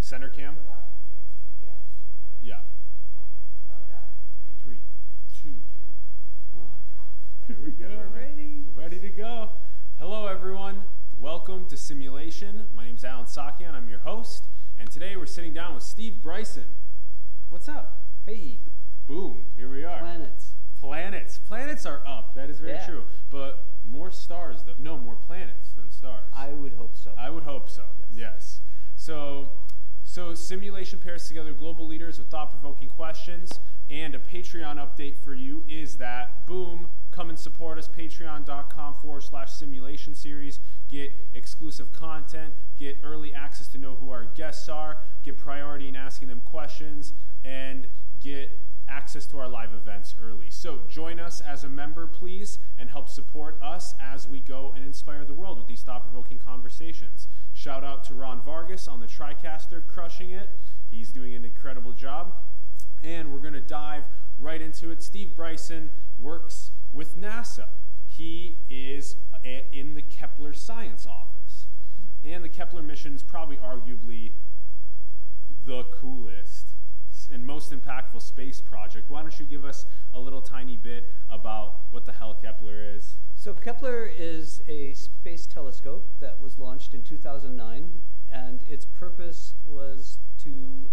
Center cam? Yeah. Three, two, one. Here we go. We're ready. We're ready to go. Hello, everyone. Welcome to Simulation. My name's Alan Sakian. I'm your host. And today we're sitting down with Steve Bryson. What's up? Hey. Boom. Here we are. Planets. Planets. Planets are up. That is very true. But more stars, though. No, more planets than stars. I would hope so. I would hope so. Yes. So Simulation pairs together global leaders with thought-provoking questions, and a Patreon update for you is that, boom, come and support us, patreon.com/simulation series, get exclusive content, get early access to know who our guests are, get priority in asking them questions, and get access to our live events early. So join us as a member, please, and help support us as we go and inspire the world with these thought-provoking conversations. Shout out to Ron Vargas on the TriCaster, crushing it. He's doing an incredible job. And we're going to dive right into it. Steve Bryson works with NASA. He is in the Kepler science office. And the Kepler mission is probably arguably the coolest and most impactful space project. Why don't you give us a little tiny bit about what the hell Kepler is? So Kepler is a space telescope that was launched in 2009, and its purpose was to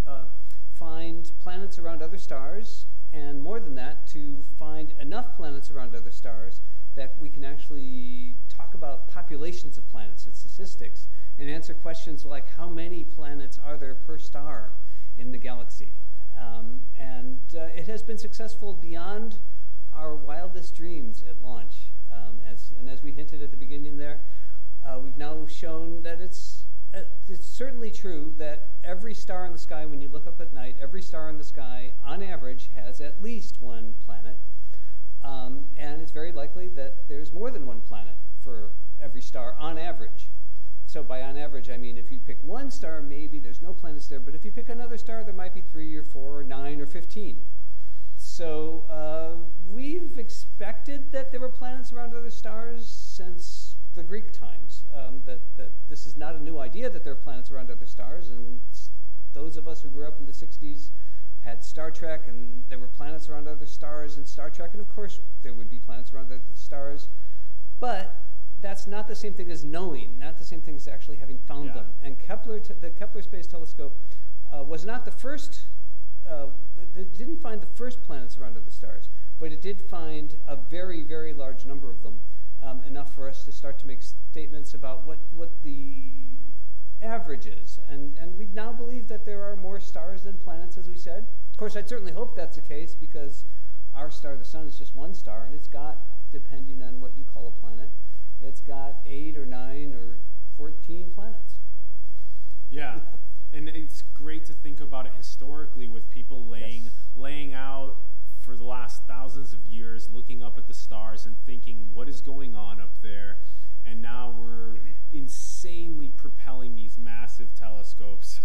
find planets around other stars, and more than that, to find enough planets around other stars that we can actually talk about populations of planets and statistics, and answer questions like how many planets are there per star in the galaxy. It has been successful beyond our wildest dreams at launch. As we hinted at the beginning there, we've now shown that it's certainly true that every star in the sky, when you look up at night, every star in the sky, on average, has at least one planet. And it's very likely that there's more than one planet for every star on average. So by on average, I mean if you pick one star, maybe there's no planets there. But if you pick another star, there might be 3 or 4 or 9 or 15. So we've expected that there were planets around other stars since the Greek times. That this is not a new idea that there are planets around other stars. And those of us who grew up in the 60s had Star Trek, and there were planets around other stars in Star Trek. And of course, there would be planets around other stars. But that's not the same thing as knowing, not the same thing as actually having found them. And the Kepler Space Telescope was not the first. It didn't find the first planets around other stars, but it did find a very, very large number of them, enough for us to start to make statements about what the average is. And we now believe that there are more stars than planets, as we said. Of course, I'd certainly hope that's the case, because our star, the sun, is just one star, and it's got, depending on what you call a planet, it's got 8 or 9 or 14 planets. Yeah. And it's great to think about it historically, with people laying out for the last thousands of years, looking up at the stars and thinking, what is going on up there? And now we're insanely propelling these massive telescopes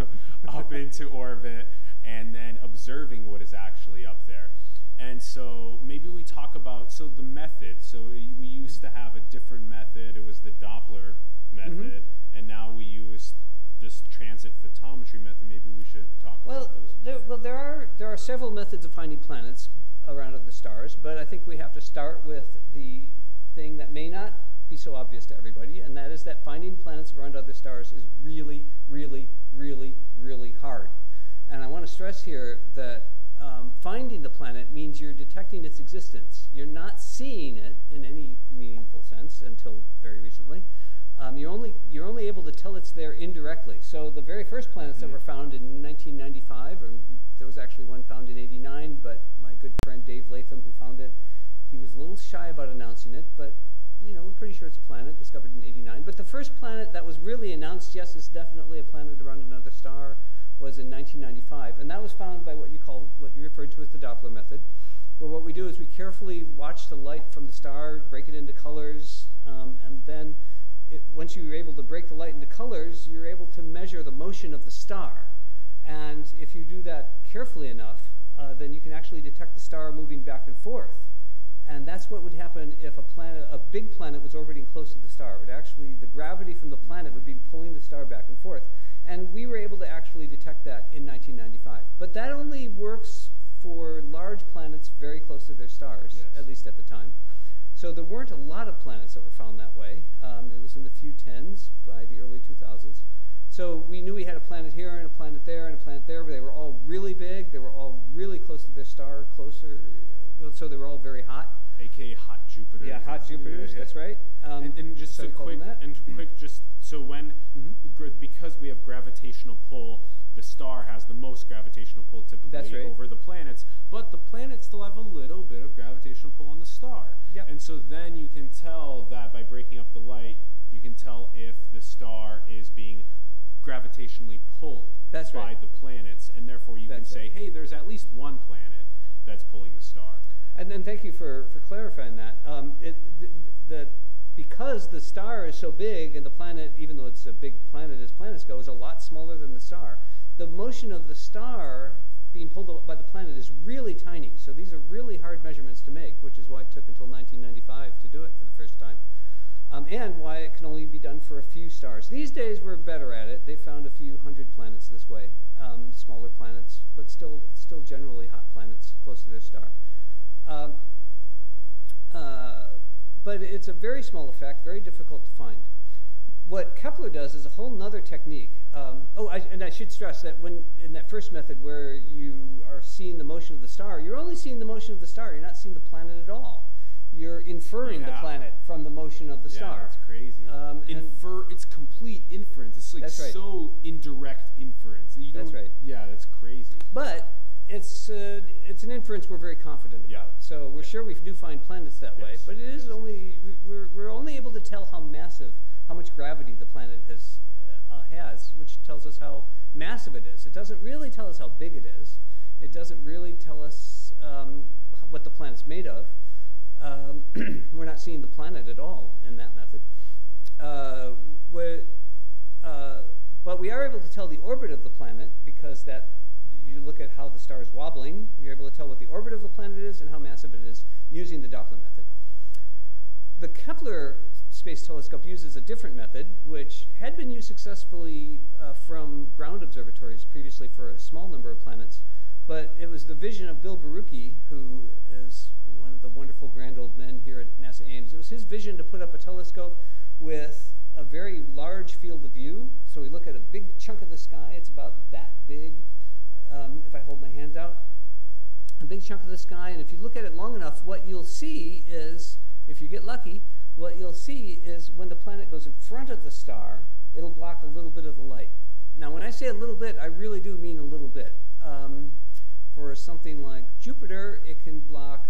up into orbit and then observing what is actually up there. And so maybe we talk about, the method. So we used to have a different method. It was the Doppler method, and now we use this transit photometry method. Maybe we should talk about those. There are several methods of finding planets around other stars, but I think we have to start with the thing that may not be so obvious to everybody, and that is that finding planets around other stars is really, really, really, really hard. And I want to stress here that finding the planet means you're detecting its existence. You're not seeing it in any meaningful sense until very recently. You're only able to tell it's there indirectly. So the very first planets that were found in 1995, or there was actually one found in '89, but my good friend Dave Latham, who found it, he was a little shy about announcing it, but we're pretty sure it's a planet discovered in '89. But the first planet that was really announced, yes, it's definitely a planet around another star, was in 1995, and that was found by what you referred to as the Doppler Method, where what we do is we carefully watch the light from the star, break it into colors, and then once you're able to break the light into colors, you're able to measure the motion of the star. And if you do that carefully enough, then you can actually detect the star moving back and forth. And that's what would happen if a big planet was orbiting close to the star. It would actually, the gravity from the planet would be pulling the star back and forth. And we were able to actually detect detect that in 1995. But that only works for large planets very close to their stars, Yes. at least at the time. So there weren't a lot of planets that were found that way. It was in the few tens by the early 2000s. So we knew we had a planet here and a planet there and a planet there, but they were all really big. They were all really close to their star, so they were all very hot. AKA hot Jupiters. Yeah, hot Jupiters, that's right. And just so a quick, just so when, because we have gravitational pull, the star has the most gravitational pull typically over the planets, but the planets still have a little bit of gravitational pull on the star. Yep. And so then you can tell that by breaking up the light, you can tell if the star is being gravitationally pulled by the planets, and therefore you can say, hey, there's at least one planet that's pulling the star. And then thank you for clarifying that. Because the star is so big and the planet, even though it's a big planet as planets go, is a lot smaller than the star, the motion of the star being pulled by the planet is really tiny. So these are really hard measurements to make, which is why it took until 1995 to do it for the first time. And why it can only be done for a few stars. These days we're better at it. They found a few hundred planets this way, smaller planets, but still generally hot planets close to their star. But it's a very small effect, very difficult to find. What Kepler does is a whole nother technique. And I should stress that when in that first method where you are seeing the motion of the star, you're only seeing the motion of the star. You're not seeing the planet at all. You're inferring the planet from the motion of the star. Yeah, that's crazy. It's complete inference. It's like so indirect inference. That's right. Yeah, that's crazy. But it's an inference we're very confident about. So we're sure we do find planets that way. But it is only we're only able to tell how much gravity the planet has, which tells us how massive it is. It doesn't really tell us how big it is. It doesn't really tell us what the planet's made of. We're not seeing the planet at all in that method. But we are able to tell the orbit of the planet because you look at how the star is wobbling. You're able to tell what the orbit of the planet is and how massive it is using the Doppler method. The Kepler Space Telescope uses a different method, which had been used successfully from ground observatories previously for a small number of planets. But it was the vision of Bill Barucki, who is one of the wonderful grand old men here at NASA Ames. It was his vision to put up a telescope with a very large field of view. So we look at a big chunk of the sky. It's about that big, if I hold my hand out. A big chunk of the sky. And if you look at it long enough, what you'll see is, if you get lucky, what you'll see is when the planet goes in front of the star, it'll block a little bit of the light. Now, when I say a little bit, I really do mean a little bit. For something like Jupiter, it can block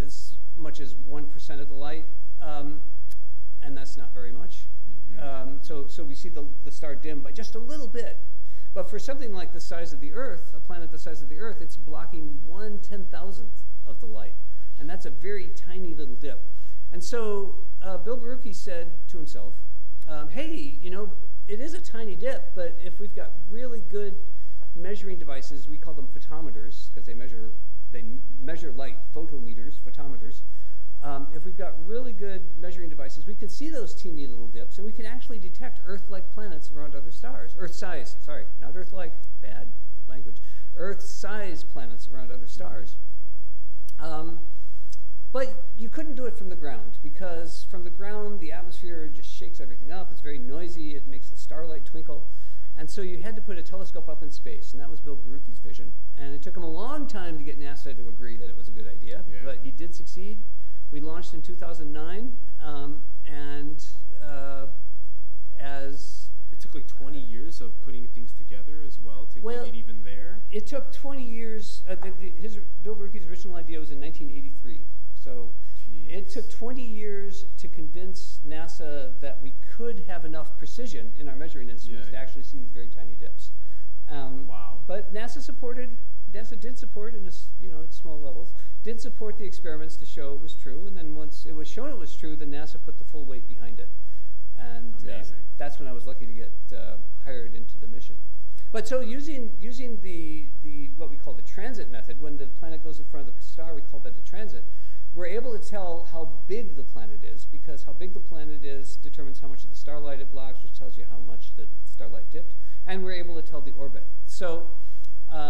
as much as 1% of the light, and that's not very much. So we see the star dim by just a little bit. But for something like the size of the Earth, a planet the size of the Earth, it's blocking 1/10,000th of the light. And that's a very tiny little dip. And so Bill Barucki said to himself, hey, it is a tiny dip, but if we've got really good measuring devices, we call them photometers, because they measure light, photometers. If we've got really good measuring devices, we can see those teeny little dips, and we can actually detect Earth-like planets around other stars. Earth-size, sorry, not Earth-like, bad language. Earth-size planets around other stars. But you couldn't do it from the ground, because from the ground, the atmosphere just shakes everything up. It's very noisy. It makes the starlight twinkle. And so you had to put a telescope up in space, and that was Bill Barucki's vision. And it took him a long time to get NASA to agree that it was a good idea, but he did succeed. We launched in 2009, as... It took like 20 years of putting things together as well to get it even there? It took 20 years. Bill Barucki's original idea was in 1983. So it took 20 years to convince NASA that we could have enough precision in our measuring instruments to actually see these very tiny dips. Wow. But NASA did support in at small levels, did support the experiments to show it was true. And then once it was shown it was true, then NASA put the full weight behind it. And that's when I was lucky to get hired into the mission. But so using the what we call the transit method, when the planet goes in front of the star, we call that a transit. We're able to tell how big the planet is, because how big the planet is determines how much of the starlight it blocks, which tells you how much the starlight dipped. And we're able to tell the orbit. So,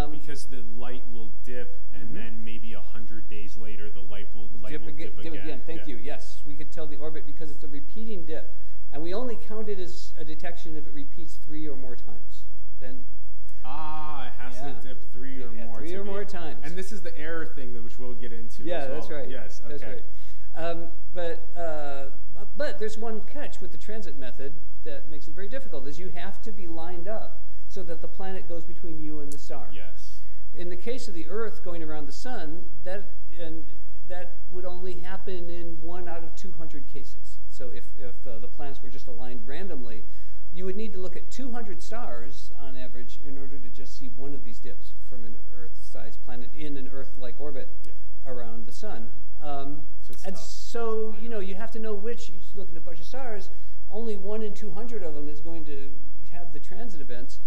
because the light will dip, and then maybe 100 days later, the light will dip again. Thank you. Yes, we could tell the orbit because it's a repeating dip, and we only count it as a detection if it repeats 3 or more times. Then. It has to dip 3 or more. 3 or more times. And this is the error thing, which we'll get into. Yeah, as well. That's right. Yes, okay. That's right. But there's one catch with the transit method that makes it very difficult, is you have to be lined up so that the planet goes between you and the star. Yes. In the case of the Earth going around the sun, that would only happen in 1 out of 200 cases. So if the planets were just aligned randomly, you would need to look at 200 stars on average in order to just see one of these dips from an Earth-sized planet in an Earth-like orbit around the sun. So you have to know which. You're looking at a bunch of stars. Only 1 in 200 of them is going to have the transit events,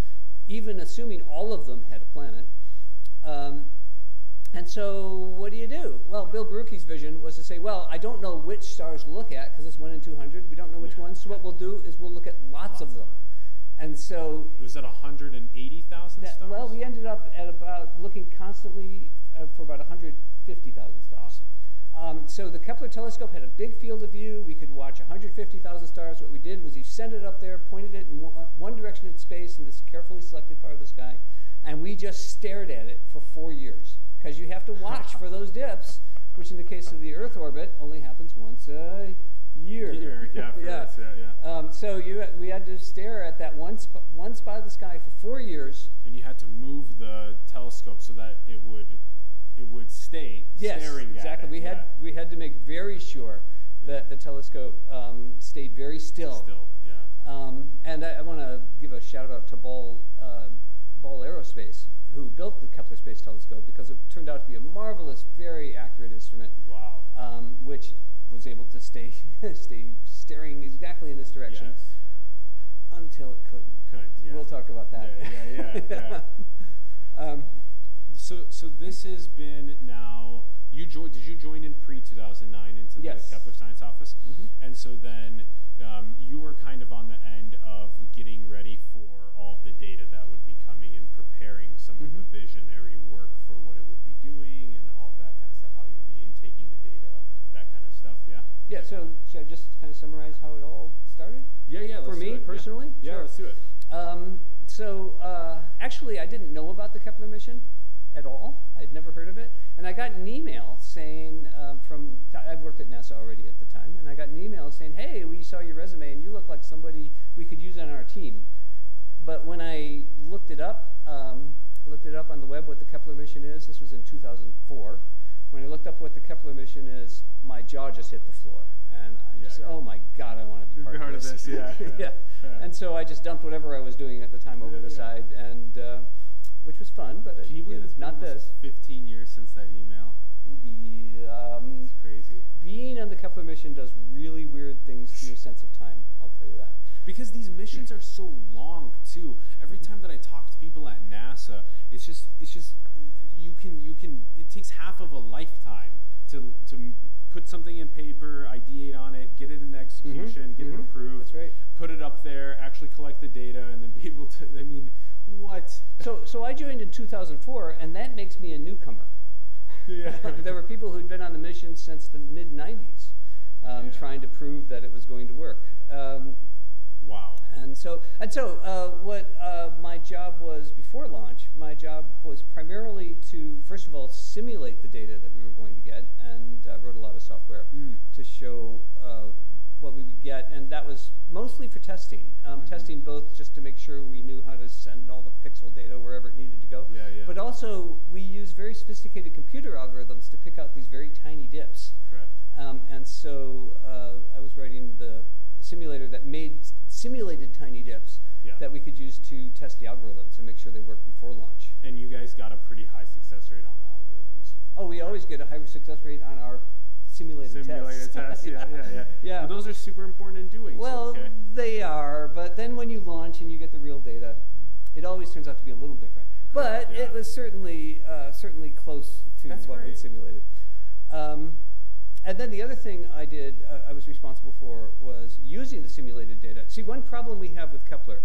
even assuming all of them had a planet. And so what do you do? Well, Bill Baruchi's vision was to say, well, I don't know which stars to look at because it's 1 in 200. We don't know which ones. So what we'll do is we'll look at lots of them. And so... Was that 180,000 stars? Well, we ended up at about looking constantly for about 150,000 stars. Awesome. So the Kepler telescope had a big field of view. We could watch 150,000 stars. What we did was you sent it up there, pointed it in one direction in space in this carefully selected part of the sky, and we just stared at it for 4 years. Because you have to watch for those dips, which in the case of the Earth orbit only happens once a year. So we had to stare at that one spot of the sky for 4 years. And you had to move the telescope so that it would stay staring at it. Exactly. We had to make very sure that the telescope stayed very still. And I want to give a shout out to Ball Aerospace, who built the Kepler Space Telescope, because it turned out to be a marvelous, very accurate instrument. Wow. Which was able to stay staring exactly in this direction until it couldn't. We'll talk about that. So this has been now. Did you join in pre-2009 into the Kepler Science Office? And so then you were kind of on the end of getting ready for all of the data that would be coming and preparing some of the visionary work for what it would be doing and all of that kind of stuff, how you'd be intaking the data, that kind of stuff, Yeah, so should I just kind of summarize how it all started? For me, personally? Yeah, let's do it. Actually, I didn't know about the Kepler mission at all. I'd never heard of it. And I got an email saying I worked at NASA already at the time, and I got an email saying, hey, we saw your resume, and you look like somebody we could use on our team. But when I looked it up on the web what the Kepler mission is, this was in 2004. When I looked up what the Kepler mission is, my jaw just hit the floor. And I just said, oh my God, I want to be part of this. And so I just dumped whatever I was doing at the time over the side, and which was fun, but can you believe it's not been almost 15 years since that email? It's crazy. Being on the Kepler mission does really weird things to your sense of time, I'll tell you that. Because these missions are so long too. Every time that I talk to people at NASA, it's just it takes half of a lifetime to put something in paper, ideate on it, get it in execution, get it approved, That's right. Put it up there, actually collect the data, and then be able to, I mean, what? So I joined in 2004, and that makes me a newcomer. There were people who'd been on the mission since the mid-90s, trying to prove that it was going to work. Wow. And so what my job was before launch, my job was primarily to, first of all, simulate the data that we were going to get, and wrote a lot of software to show what we would get, and that was mostly for testing. Testing both just to make sure we knew how to send all the pixel data wherever it needed to go, but also we use very sophisticated computer algorithms to pick out these very tiny dips. Correct. And so I was writing the simulator that made simulated tiny dips that we could use to test the algorithms and make sure they worked before launch. And you guys got a pretty high success rate on the algorithms. Oh, we always get a high success rate on our simulated tests. Yeah. But those are super important in doing. Well, they are, but then when you launch and you get the real data, it always turns out to be a little different. But it was certainly close to what we simulated. And then the other thing I did, I was responsible for, was using the simulated data. See, one problem we have with Kepler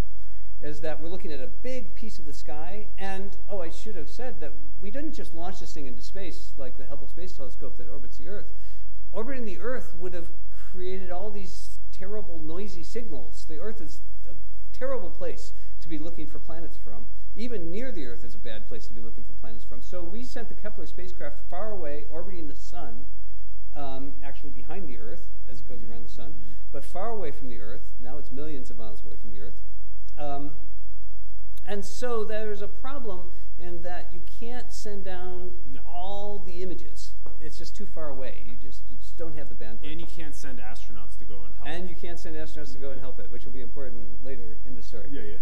is that we're looking at a big piece of the sky, and, oh, I should have said that we didn't just launch this thing into space like the Hubble Space Telescope that orbits the Earth. Orbiting the Earth would have created all these terrible, noisy signals. The Earth is a terrible place to be looking for planets from. Even near the Earth is a bad place to be looking for planets from. So we sent the Kepler spacecraft far away, orbiting the Sun, actually behind the Earth as it goes around the Sun, but far away from the Earth. Now it's millions of miles away from the Earth. And so there's a problem in that you can't send down all the images. It's just too far away. You just don't have the bandwidth. And you can't send astronauts to go and help. And you can't send astronauts to go and help it, which will be important later in the story.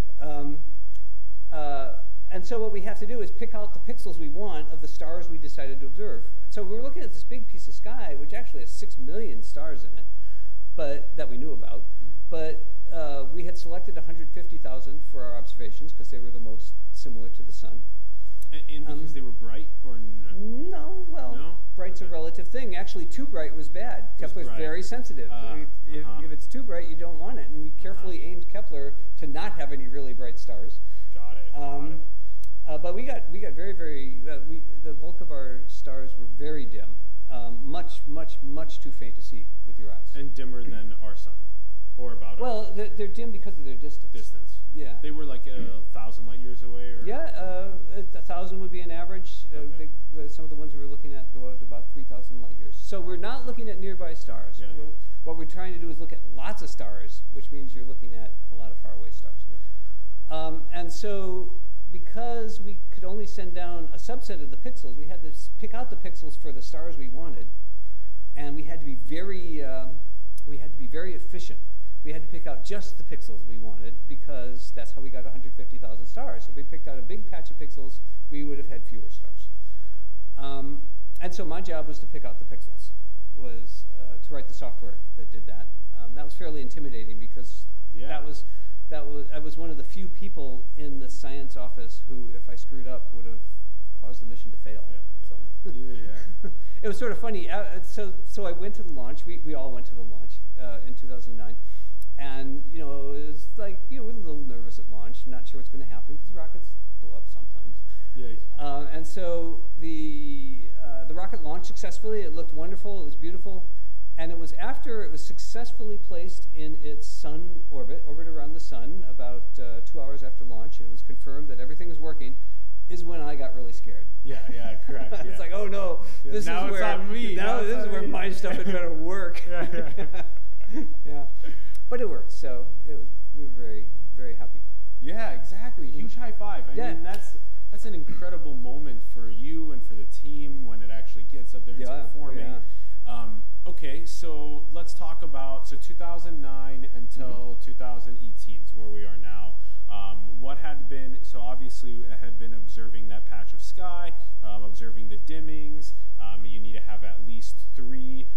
And so what we have to do is pick out the pixels we want of the stars we decided to observe. So we're looking at this big piece of sky, which actually has 6 million stars in it, but that we knew about. But we had selected 150,000 for our observations because they were the most similar to the Sun. And because they were bright, or no? No, well, bright's a relative thing. Actually, too bright was bad. Kepler's very sensitive. If it's too bright, you don't want it. And we carefully aimed Kepler to not have any really bright stars. Got it. But we got very, the bulk of our stars were very dim, much too faint to see with your eyes. And dimmer than our Sun, or about. Well, they're dim because of their distance. Yeah. They were like 1,000 light years away, or. Yeah, 1,000 would be an average. Okay. Some of the ones we were looking at go out to about 3,000 light years. So we're not looking at nearby stars. What we're trying to do is look at lots of stars, which means you're looking at a lot of faraway stars. And so, because we could only send down a subset of the pixels, we had to pick out the pixels for the stars we wanted, and we had to be very efficient. We had to pick out just the pixels we wanted because that's how we got 150,000 stars. If we picked out a big patch of pixels, we would have had fewer stars. And so my job was to pick out the pixels, to write the software that did that. That was fairly intimidating because I was one of the few people in the science office who, if I screwed up, would have caused the mission to fail. It was sort of funny. So I went to the launch. We all went to the launch in 2009. And, it was like, we're a little nervous at launch, not sure what's going to happen because rockets blow up sometimes. And so the rocket launched successfully. It looked wonderful. It was beautiful. And it was after it was successfully placed in its Sun orbit around the Sun, about 2 hours after launch, and it was confirmed that everything was working, is when I got really scared. Correct. It's like, oh no, this is where my stuff had better work. But it worked, so we were very, very happy. Yeah, exactly. Huge high five. I mean, that's an incredible moment for you and for the team when it actually gets up there and it's performing. Okay, so let's talk about 2009 until 2018 is where we are now. What had been, so obviously I had been observing that patch of sky, observing the dimmings. You need to have at least 3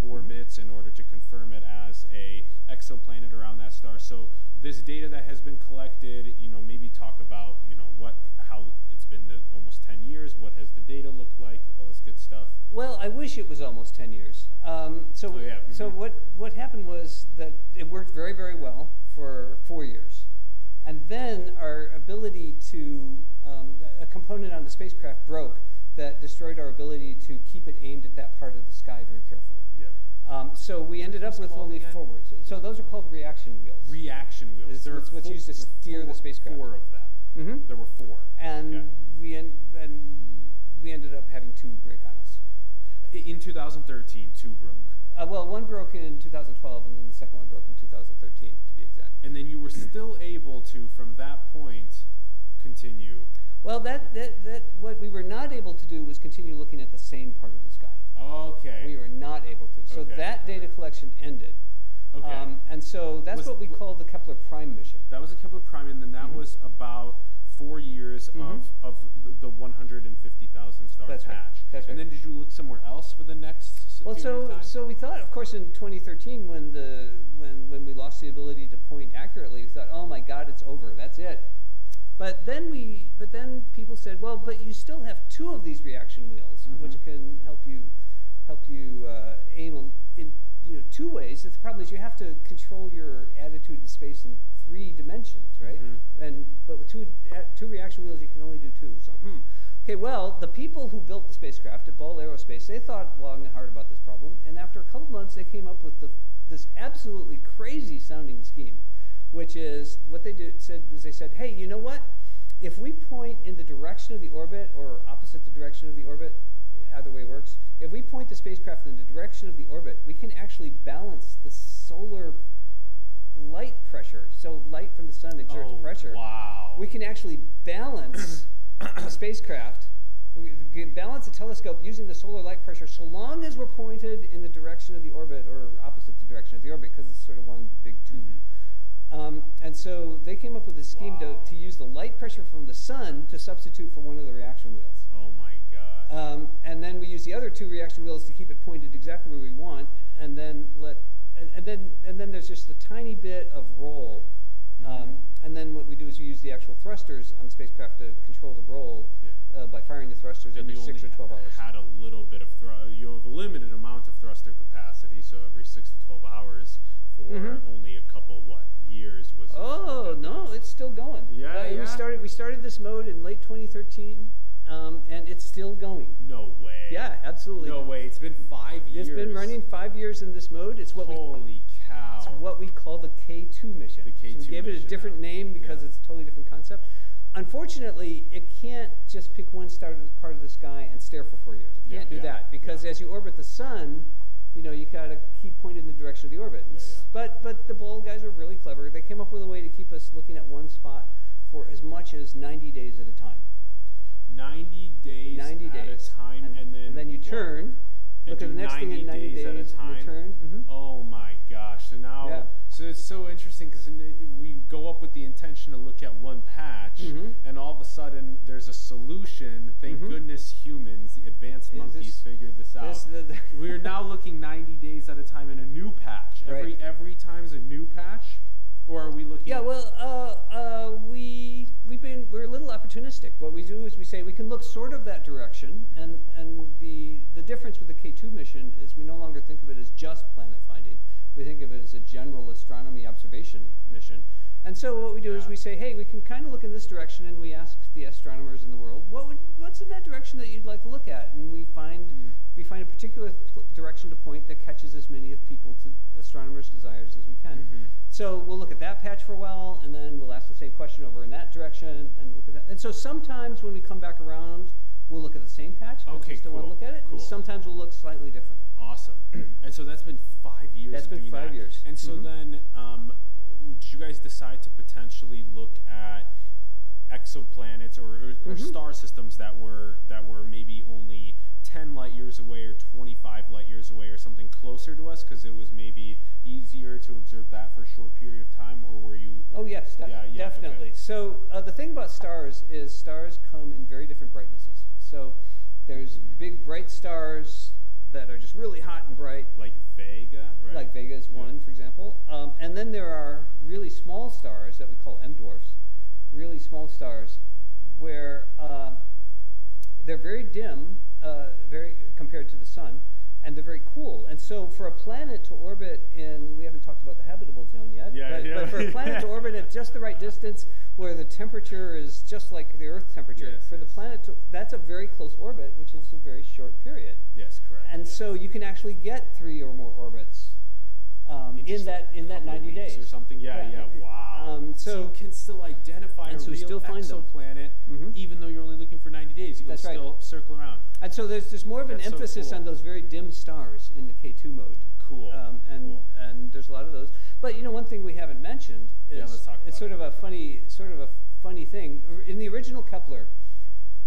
orbits in order to confirm it as a exoplanet around that star. So this data that has been collected, maybe talk about, how it's been almost 10 years. What has the data looked like? All this good stuff. Well, I wish it was almost 10 years. So what happened was that it worked very, very well for 4 years. And then our ability to, a component on the spacecraft broke that destroyed our ability to keep it aimed at that part of the sky very carefully. So we ended up with only 4 words. So those are called reaction wheels. Reaction wheels. It's what's used to steer the spacecraft. 4 of them. There were 4. And we ended up having 2 break on us. In 2013, 2 broke. Well, one broke in 2012, and then the second one broke in 2013, to be exact. And then you were still able to, from that point, continue. Well, what we were not able to do was continue looking at the same part of the sky. Okay. We were not able to. So that data collection ended. Okay. And so that's what we call the Kepler Prime mission. That was a Kepler Prime, and then that was about 4 years of the 150,000 star patch. That's right. And then did you look somewhere else for the next? Well, so we thought, of course, in 2013, when we lost the ability to point accurately, we thought, oh my God, it's over. That's it. But then people said, well, but you still have 2 of these reaction wheels, which can help you aim in two ways. The problem is you have to control your attitude in space in 3 dimensions, right? But with two reaction wheels, you can only do 2. So, okay, well, the people who built the spacecraft at Ball Aerospace, they thought long and hard about this problem, and after a couple months, they came up with this absolutely crazy sounding scheme, which is what they said, hey, you know what? If we point in the direction of the orbit or opposite the direction of the orbit, either way works. If we point the spacecraft in the direction of the orbit, we can actually balance the solar light pressure. So light from the sun exerts pressure. Wow. We can actually balance the spacecraft. We can balance the telescope using the solar light pressure so long as we're pointed in the direction of the orbit or opposite the direction of the orbit, because it's sort of one big tube. And so they came up with a scheme to use the light pressure from the sun to substitute for one of the reaction wheels. Oh my God. And then we use the other 2 reaction wheels to keep it pointed exactly where we want, and then there's just a tiny bit of roll. And then what we do is we use the actual thrusters on the spacecraft to control the roll by firing the thrusters every 6 or 12 hours. Had a little bit of you have a limited amount of thruster capacity, so every 6 to 12 hours for only a couple years was. Oh no, it's still going. We started this mode in late 2013, and it's still going. No way. Yeah, absolutely. No way. It's been 5 years. It's been running 5 years in this mode. It's what Holy cow. It's what we call the K2 mission. The K2 so we gave it a different name because it's a totally different concept. Unfortunately, it can't just pick one part of the sky and stare for 4 years. It can't do that because as you orbit the sun, you gotta keep pointing in the direction of the orbit. But the Ball guys were really clever. They came up with a way to keep us looking at one spot for as much as 90 days at a time. 90 days at a time, and then you turn. Look at the next thing in 90 days at a time. You turn. Oh my gosh! So now, so it's so interesting because we go up with the intention to look at one patch, and all of a sudden there's a solution. Thank goodness humans, the advanced monkeys, figured this out. We are now looking 90 days at a time in a new patch. Every time's a new patch, or are we looking? Yeah, well, we're a little opportunistic. What we do is we say we can look sort of that direction, and the difference with the K2 mission is we no longer think of it as just planet finding. We think of it as a general astronomy observation mission. And so what we do is we say, hey, we can kind of look in this direction, and we ask the astronomers in the world, what's in that direction that you'd like to look at? And we find a particular direction to point that catches as many of people's astronomers' desires as we can. So we'll look at that patch for a while, and then we'll ask the same question over in that direction, and look at that. And so sometimes when we come back around, we'll look at the same patch because we still want to look at it. And sometimes we'll look slightly differently. Awesome. And so that's been 5 years. That's been 5 years. And so then, did you guys decide to potentially look at exoplanets or star systems that were maybe only 10 light years away or 25 light years away or something closer to us because it was maybe easier to observe that for a short period of time, or were you? Oh yes, definitely. Okay. So the thing about stars is stars come in very different brightnesses. So there's big bright stars that are just really hot and bright. Like Vega, right? Like Vega is one, for example. And then there are really small stars that we call M-dwarfs, really small stars, where they're very dim, very compared to the sun, and they're very cool. And so for a planet to orbit in, we haven't talked about the habitable zone yet, but for a planet to orbit at just the right distance, where the temperature is just like the Earth temperature, for the planet to, that's a very close orbit, which is a very short period. Yes, correct. And so you can actually get 3 or more orbits in that 90 days or something. Wow. So you can still identify a real exoplanet, even though you're only looking for 90 days. You'll still circle around. And so there's more of an emphasis on those very dim stars in the K2 mode. Cool. And there's a lot of those. But one thing we haven't mentioned is let's talk about it's sort of a funny thing. In the original Kepler,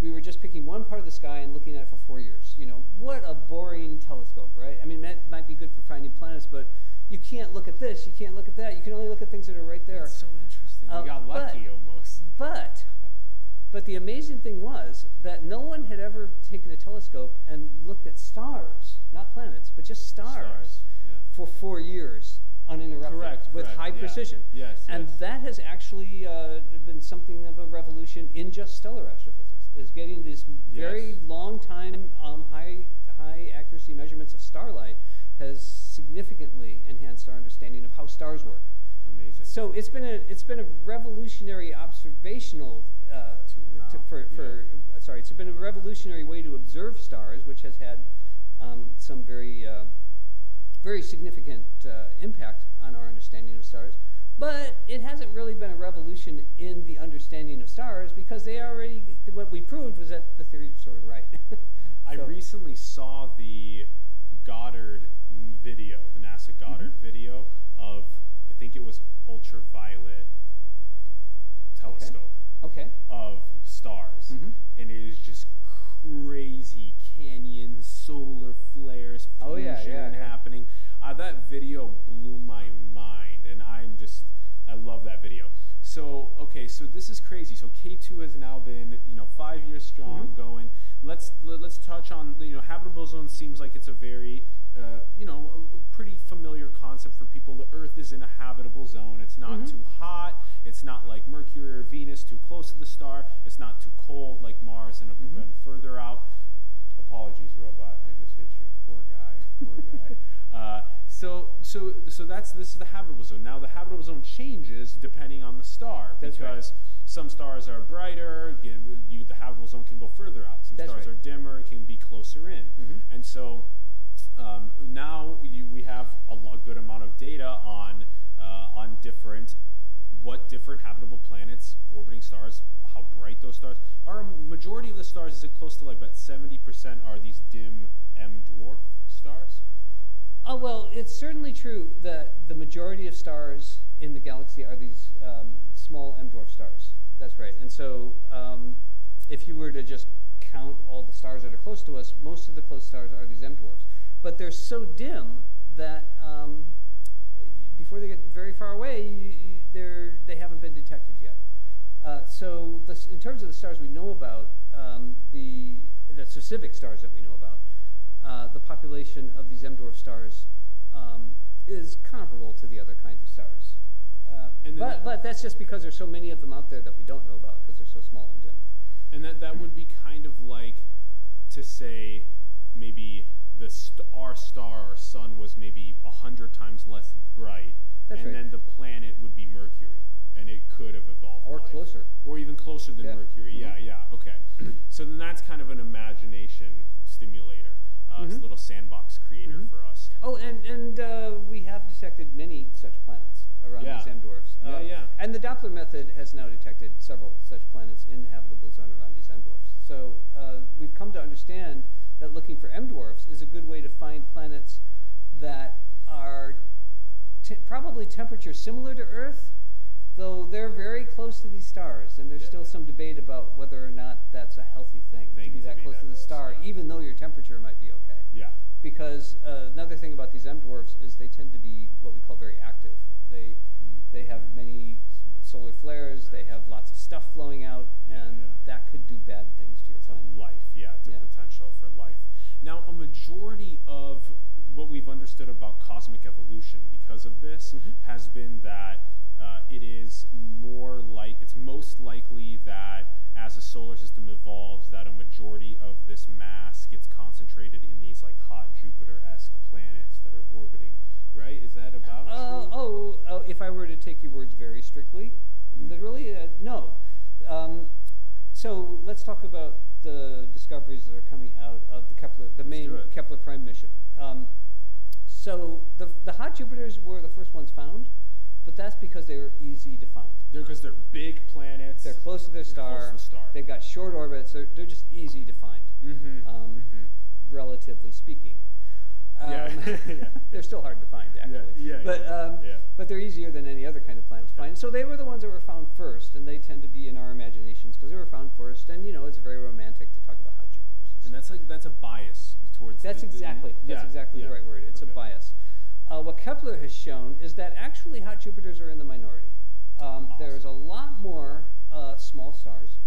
we were just picking one part of the sky and looking at it for 4 years. What a boring telescope, right? I mean, that might be good for finding planets, but you can't look at this, you can't look at that. You can only look at things that are right there. That's so interesting. You got lucky almost. But the amazing thing was that no one had ever taken a telescope and looked at stars, not planets, but just stars for 4 years uninterrupted with high precision. And that has actually been something of a revolution in just stellar astrophysics, is getting these very long time, high high accuracy measurements of starlight has significantly enhanced our understanding of how stars work. Amazing. So it's been a revolutionary observational it's been a revolutionary way to observe stars, which has had some very significant impact on our understanding of stars. But it hasn't really been a revolution in the understanding of stars, because what we proved was that the theories were sort of right. I recently saw the Goddard video, the NASA Goddard video of, I think it was ultraviolet telescope of stars. And it is just crazy canyon, solar flares, fusion happening. That video blew my mind, and I love that video. So, okay, so this is crazy. So K2 has now been, 5 years strong, going. Let's touch on, habitable zone seems like it's a very, pretty familiar concept for people. The Earth is in a habitable zone. It's not too hot. It's not like Mercury or Venus, too close to the star. It's not too cold like Mars and further out. Apologies, robot. I just hit you. Poor guy. Poor guy. So this is the habitable zone. Now the habitable zone changes depending on the star, because some stars are brighter. The habitable zone can go further out. Some stars are dimmer. It can be closer in. And so now we have a good amount of data on what different habitable planets, orbiting stars, how bright those stars are. A majority of the stars, is it close to like about 70% are these dim M dwarf stars? Oh, well, it's certainly true that the majority of stars in the galaxy are these small M dwarf stars. That's right. And so if you were to just count all the stars that are close to us, most of the close stars are these M dwarfs. But they're so dim that before they get very far away, they haven't been detected yet. So in terms of the stars we know about, the specific stars that we know about, the population of these M dwarf stars is comparable to the other kinds of stars. But that's just because there's so many of them out there that we don't know about, because they're so small and dim. And that would be kind of like to say maybe our star, our sun, was maybe 100 times less bright, then the planet would be Mercury, and it could have evolved. Or closer. Or even closer than Mercury. Okay. So then that's kind of an imagination stimulator. It's a little sandbox creator for us. Oh, and we have detected many such planets around these M dwarfs. And the Doppler method has now detected several such planets in the habitable zone around these M dwarfs. So we've come to understand that looking for M dwarfs is a good way to find planets that are probably temperature similar to Earth, though they're very close to these stars, and there's still some debate about whether or not that's a healthy thing to be that close to the star, even though your temperature might be okay. Yeah. Because another thing about these M dwarfs is they tend to be what we call very active. They have many solar flares. They have lots of stuff flowing out, and that could do bad things to your planet. Potential for life. Now, a majority of what we've understood about cosmic evolution because of this has been that it's most likely that as a solar system evolves, that a majority of this mass gets concentrated in these like hot Jupiter-esque planets that are orbiting, right? Is that about true? If I were to take your words very strictly, literally, no. So let's talk about the discoveries that are coming out of the main Kepler Prime mission. So the hot Jupiters were the first ones found, but that's because they were easy to find. Because they're big planets. They're close to their star. They've got short orbits. They're just easy to find, relatively speaking. They're still hard to find, actually. But they're easier than any other kind of planet to find. So they were the ones that were found first, and they tend to be in our imaginations because they were found first. And it's very romantic to talk about hot Jupiters. And that's a bias towards. That's exactly the right word. It's a bias. What Kepler has shown is that actually hot Jupiters are in the minority. Awesome. There's a lot more small stars.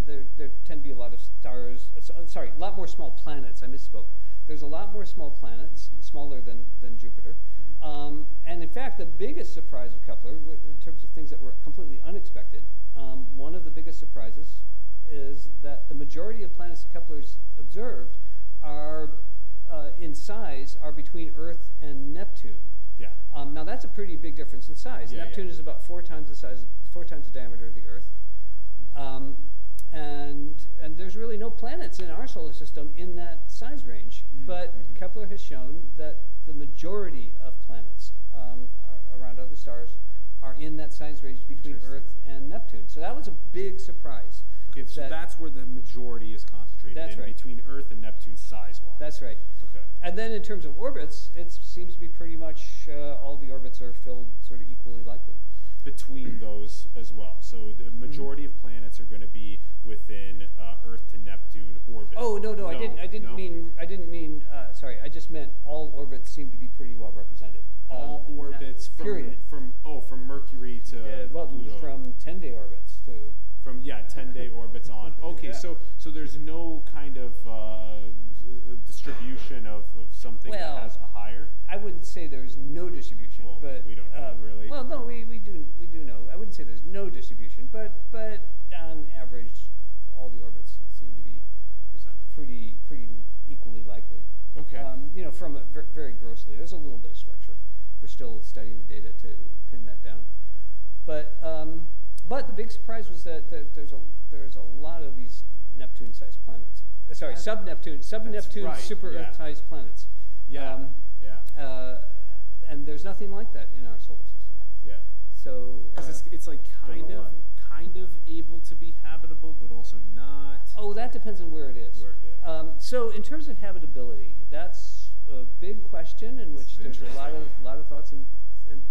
There tend to be a lot of stars. A lot more small planets. I misspoke. There's a lot more small planets, smaller than Jupiter. And in fact, the biggest surprise of Kepler, in terms of things that were completely unexpected, one of the biggest surprises is that the majority of planets that Kepler's observed are in size are between Earth and Neptune. Yeah. Now that's a pretty big difference in size. Yeah, Neptune is about 4 times the diameter of the Earth, and there's really no planets in our solar system in that size range. But Kepler has shown that the majority of planets around other stars are in that size range between Earth and Neptune. So that was a big surprise. Okay, so that's where the majority is concentrated. That's right. Between Earth and Neptune size-wise. That's right. Okay. And then in terms of orbits, it seems to be pretty much all the orbits are filled sort of equally likely. Between those as well. So the majority of planets are going to be within Earth to Neptune orbit. Oh no, I didn't mean. Sorry, I just meant all orbits seem to be pretty well represented. All orbits from Mercury to Pluto. From 10-day orbits to. From 10-day orbits on. Okay, Yeah. so there's no kind of distribution of something that has a higher. I wouldn't say there's no distribution, Well, but we don't know really. Well, no, we do know. I wouldn't say there's no distribution, but on average, all the orbits seem to be Presented. pretty equally likely. Okay. From very grossly, there's a little bit of structure. We're still studying the data to pin that down, but the big surprise was that there's a lot of these Neptune-sized planets. Sorry, sub-Neptune, right, super Earth-sized planets. Yeah. And there's nothing like that in our solar system. Yeah. So Because it's like kind of able to be habitable, but also not. Oh, that depends on where it is. So in terms of habitability, that's a big question in which there's a lot of thoughts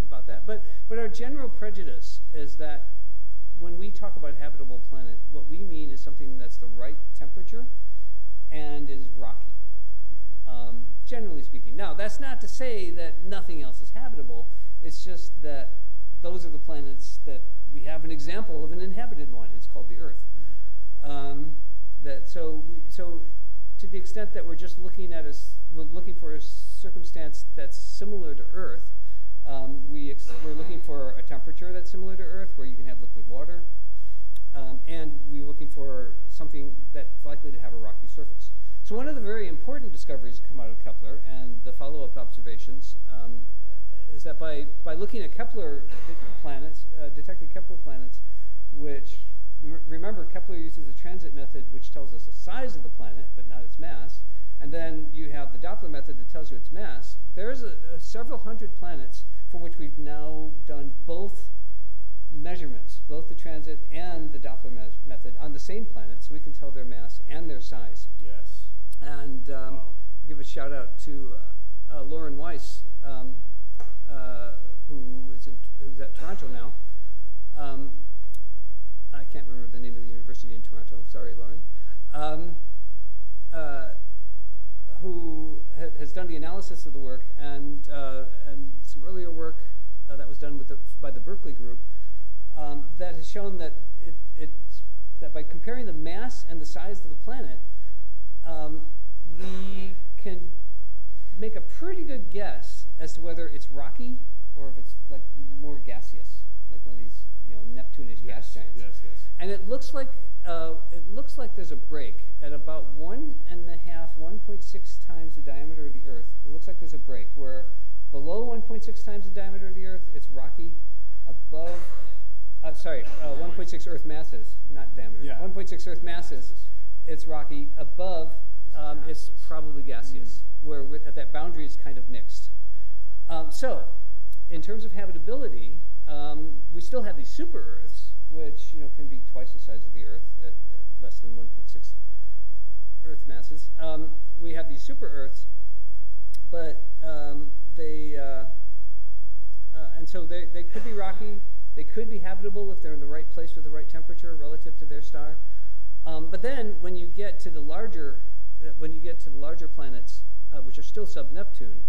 about that. But our general prejudice is that when we talk about habitable planet, what we mean is something that's the right temperature and is rocky, generally speaking. Now, that's not to say that nothing else is habitable. It's just that those are the planets that we have an example of an inhabited one. It's called the Earth. So to the extent that we're just looking for a circumstance that's similar to Earth, we're looking for a temperature that's similar to Earth, where you can have liquid water, and we're looking for something that's likely to have a rocky surface. So one of the very important discoveries that come out of Kepler and the follow-up observations is that by looking at Kepler planets, detecting Kepler planets, which, remember, Kepler uses a transit method which tells us the size of the planet, but not its mass, and then you have the Doppler method that tells you its mass. There's several hundred planets for which we've now done both measurements, both the transit and the Doppler method on the same planet, so we can tell their mass and their size. Yes. And give a shout out to Lauren Weiss, who's at Toronto now. I can't remember the name of the university in Toronto. Sorry, Lauren. Who has done the analysis of the work and some earlier work that was done by the Berkeley group that has shown that that by comparing the mass and the size of the planet, we can make a pretty good guess as to whether it's rocky or if it's like more gaseous, like one of these Neptune-ish gas giants. Yes. And it looks like there's a break at about 1.6 times the diameter of the Earth. It looks like there's a break where below 1.6 times the diameter of the Earth, it's rocky. Above, 1.6 Earth masses, not diameter. Yeah. 1.6 Earth masses, it's rocky. Above, it's probably gaseous. Where at that boundary, it's kind of mixed. So, in terms of habitability, we still have these super Earths, which can be twice the size of the Earth at less than 1.6 Earth masses. We have these super Earths, but they could be rocky. They could be habitable if they're in the right place with the right temperature relative to their star. But then when you get to the larger planets, which are still sub-Neptune,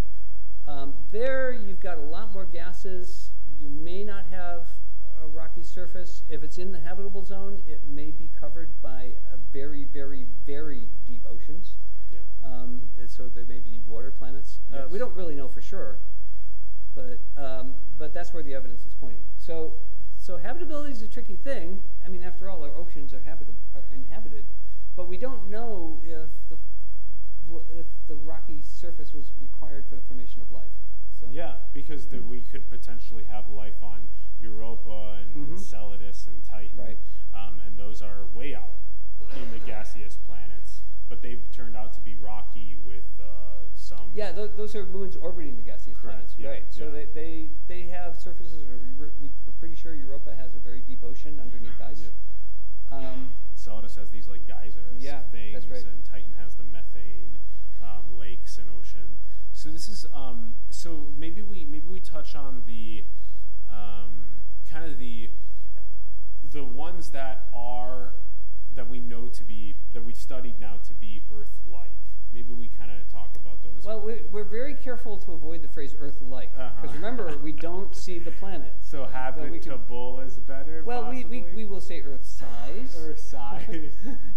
there you've got a lot more gases. You may not have a rocky surface. If it's in the habitable zone, it may be covered by a very, very, very deep oceans. Yeah. So there may be water planets. Yes. We don't really know for sure, but that's where the evidence is pointing. So So habitability is a tricky thing. I mean, after all, our oceans are inhabited, but we don't know if the rocky surface was required for the formation of life. So. Yeah, because we could potentially have life on Europa and Enceladus and Titan, right. And those are way out in the gaseous planets, but they've turned out to be rocky with some. Yeah, those are moons orbiting the gaseous planets, yeah, right? So yeah. they have surfaces. We're pretty sure Europa has a very deep ocean underneath ice. Yep. Enceladus has these like geysers things, that's right. And Titan has the methane lakes and ocean. So this is so maybe we touch on the kind of the ones that we know to be, that we've studied now to be Earth-like. Maybe we kind of talk about those. Well, we're very careful to avoid the phrase Earth-like, because remember, we don't see the planet. So habitable is better. Well, we will say Earth-size. Earth-size.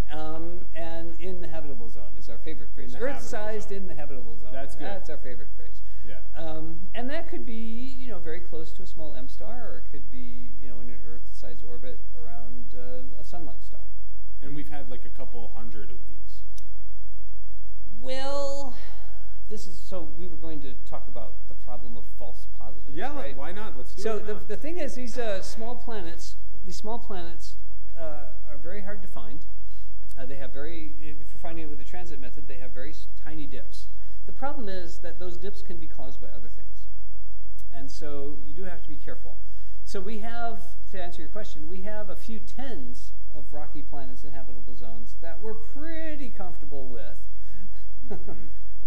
And in the habitable zone is our favorite phrase. Earth-sized in the habitable zone. That's good. That's our favorite phrase. Yeah. And that could be, very close to a small M star, or it could be, in an Earth-sized orbit around a sun-like star. And we've had like a couple hundred of these. Well, so we were going to talk about the problem of false positives. Yeah, right? Why not? Let's do it. So the thing is, these small planets are very hard to find. They have if you're finding it with the transit method, they have very tiny dips. The problem is that those dips can be caused by other things. And so you do have to be careful. So we have, to answer your question, we have a few tens of rocky planets in habitable zones that we're pretty comfortable with,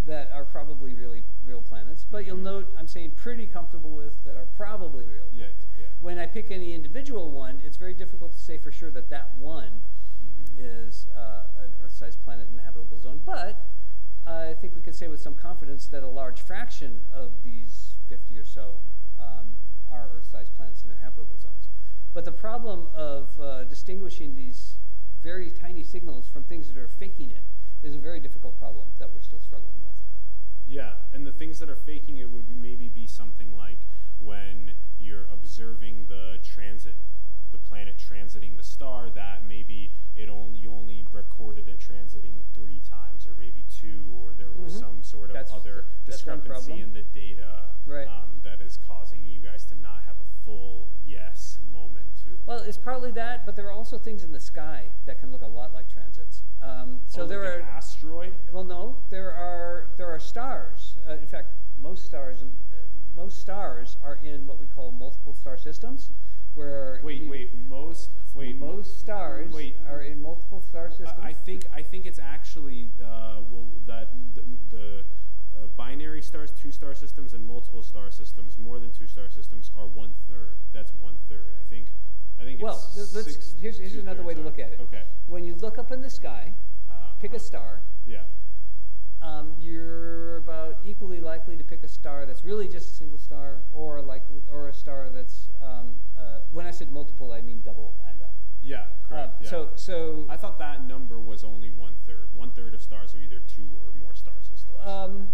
that are probably really real planets. But you'll note I'm saying pretty comfortable with that are probably real planets. Yeah. When I pick any individual one, it's very difficult to say for sure that that one is an Earth-sized planet in the habitable zone. But I think we could say with some confidence that a large fraction of these 50 or so are Earth-sized planets in their habitable zones. But the problem of distinguishing these very tiny signals from things that are faking it is a very difficult problem that we're still struggling with. Yeah, and the things that are faking it would maybe be something like when you're observing the planet transiting the star, that maybe you only recorded it transiting 3 times or maybe 2, or there was some sort of other discrepancy in the data that is causing you guys to not have a full yes moment to. Well, it's partly that, but there are also things in the sky that can look a lot like transits. So there are an asteroid. Well, no, there are stars. In fact, most stars are in what we call multiple star systems, where most stars are in multiple star systems. I think it's actually that the binary stars, 2-star systems, and multiple star systems, more than 2-star systems, are 1/3. That's 1/3. I think. Well, here's another way to look at it. Okay. When you look up in the sky, pick a star. Yeah. You're about equally likely to pick a star that's really just a single star, or a star that's when I said multiple, I mean double and up. Yeah, correct. Yeah. So I thought that number was only 1/3. 1/3 of stars are either 2 or more star systems.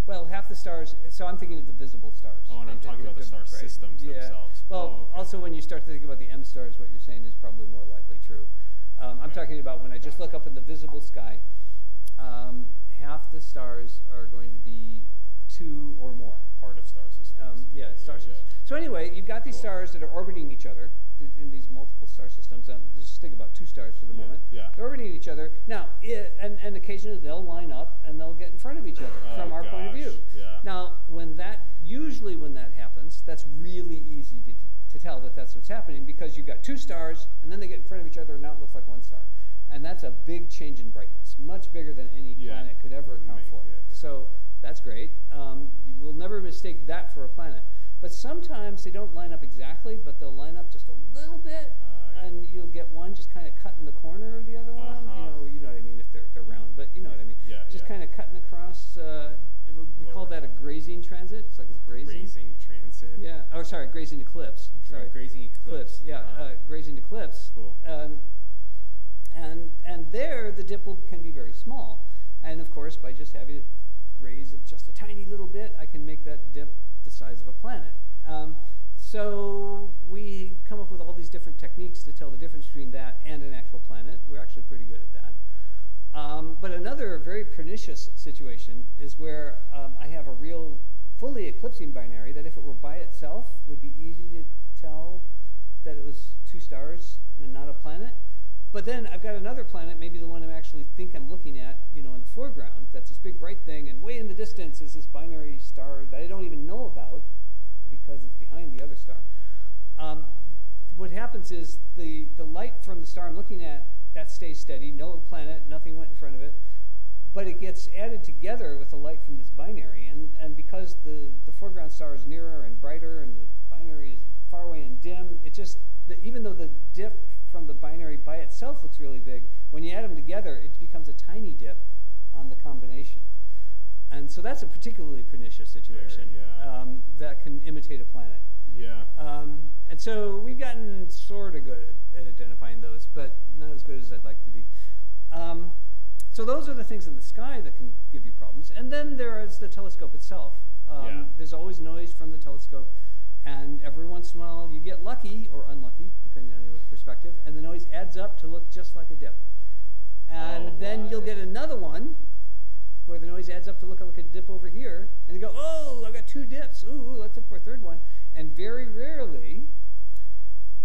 Well, half the stars. So I'm thinking of the visible stars. Oh, and I'm talking about the star systems themselves. Well, also when you start to think about the M stars, what you're saying is probably more likely true. I'm talking about when I just look up in the visible sky. Half the stars are going to be 2 or more. Part of star systems. Star systems. So anyway, you've got these stars that are orbiting each other in these multiple star systems. Just think about 2 stars for the moment. Yeah. They're orbiting each other. Now, and occasionally they'll line up and they'll get in front of each other from our point of view. Yeah. Now, usually when that happens, that's really easy to tell that that's what's happening, because you've got 2 stars and then they get in front of each other and now it looks like 1 star. And that's a big change in brightness, much bigger than any planet could ever account for. So that's great. You will never mistake that for a planet. But sometimes they don't line up exactly, but they'll line up just a little bit, and you'll get one just kind of cutting the corner of the other one. You know what I mean, if they're round, but you know what I mean. Just kind of cutting across. We call that a grazing transit. It's like it's grazing. Grazing transit. Yeah. Oh, sorry, grazing eclipse. Sorry, grazing eclipse. Yeah, grazing eclipse. Cool. And there the dipple can be very small, and of course by just having it graze it just a tiny little bit, I can make that dip the size of a planet. So we come up with all these different techniques to tell the difference between that and an actual planet. We're actually pretty good at that. But another very pernicious situation is where I have a real fully eclipsing binary that if it were by itself would be easy to tell that it was two stars and not a planet. But then I've got another planet, maybe the one I actually think I'm looking at, you know, in the foreground. That's this big bright thing, and way in the distance is this binary star that I don't even know about because it's behind the other star. What happens is the light from the star I'm looking at, that stays steady, no planet, nothing went in front of it, but it gets added together with the light from this binary, and because the foreground star is nearer and brighter and the binary is far away and dim, it just, even though the dip from the binary by itself looks really big, when you add them together, it becomes a tiny dip on the combination. And so that's a particularly pernicious situation that can imitate a planet. Yeah. And so we've gotten sort of good at identifying those, but not as good as I'd like to be. So those are the things in the sky that can give you problems. And then there is the telescope itself. There's always noise from the telescope, and every once in a while you get lucky or unlucky, depending on your perspective, and the noise adds up to look just like a dip. And then you'll get another one where the noise adds up to look like a dip over here, and you go, oh, I've got two dips. Ooh, let's look for a third one. And very rarely,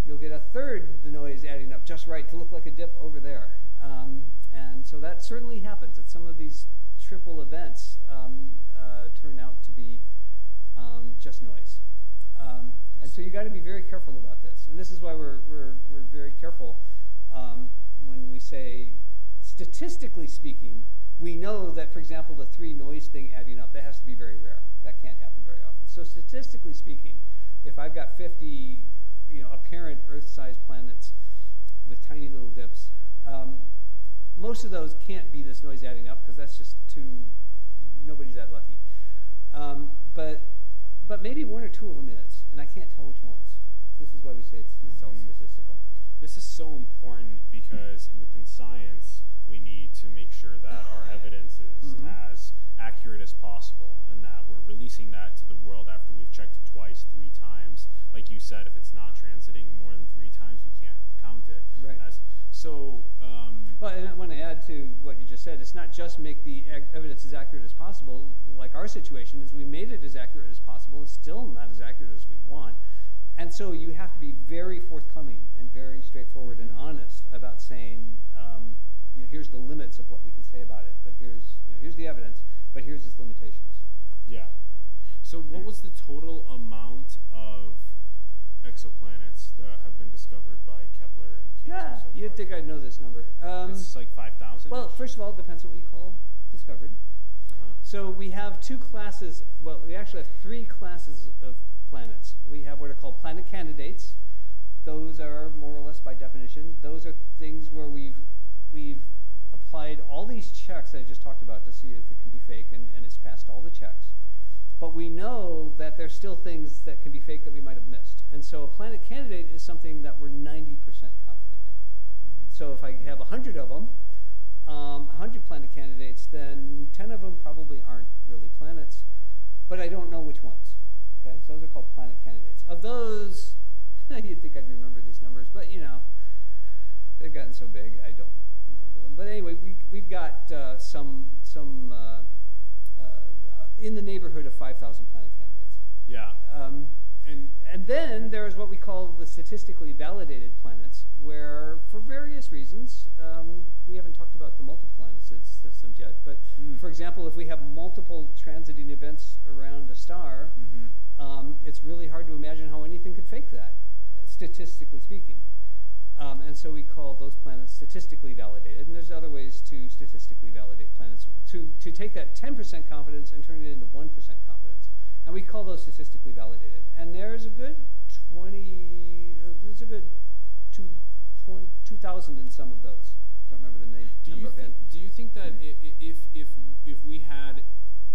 you'll get a third, the noise adding up just right to look like a dip over there. And so that certainly happens. That some of these triple events turn out to be just noise. And so you got to be very careful about this. And this is why we're very careful when we say, statistically speaking, we know that, for example, the 3 noise thing adding up, that has to be very rare. That can't happen very often. So statistically speaking, if I've got 50 apparent Earth-sized planets with tiny little dips, most of those can't be this noise adding up because that's just nobody's that lucky. But maybe 1 or 2 of them is, and I can't tell which ones. This is why we say it's all statistical. This is so important because within science, we need to make sure that our evidence is as accurate as possible, and that we're releasing that to the world after we've checked it twice, 3 times. Like you said, if it's not transiting more than 3 times, we can't count it. Right. Well, and I want to add to what you just said. It's not just make the evidence as accurate as possible. Like our situation is, we made it as accurate as possible, and still not as accurate as we want. And so you have to be very forthcoming and very straightforward and honest about saying, here's the limits of what we can say about it, but here's the evidence, but here's its limitations. Yeah. So what was the total amount of exoplanets that have been discovered by Kepler and Keegan so far? You'd think I'd know this number. It's like 5,000? Well, first of all, it depends on what you call discovered. So we have 2 classes, well, we actually have 3 classes of planets. We have what are called planet candidates. Those are more or less by definition. Those are things where we've applied all these checks that I just talked about to see if it can be fake, and it's passed all the checks. But we know that there's still things that can be fake that we might have missed. And so a planet candidate is something that we're 90% confident in. So if I have 100 of them, 100 planet candidates, then 10 of them probably aren't really planets, but I don't know which ones. Okay, so those are called planet candidates. Of those, you'd think I'd remember these numbers, but they've gotten so big I don't remember them. But anyway, we've got some in the neighborhood of 5,000 planet candidates. Yeah. And then there's what we call the statistically validated planets, where for various reasons, we haven't talked about the multiple planet systems yet, but for example, if we have multiple transiting events around a star, it's really hard to imagine how anything could fake that, statistically speaking. And so we call those planets statistically validated, and there's other ways to statistically validate planets, to take that 10% confidence and turn it into 1% confidence. And we call those statistically validated. And there's a good 2,000 in some of those. Don't remember the name. Do you think that if we had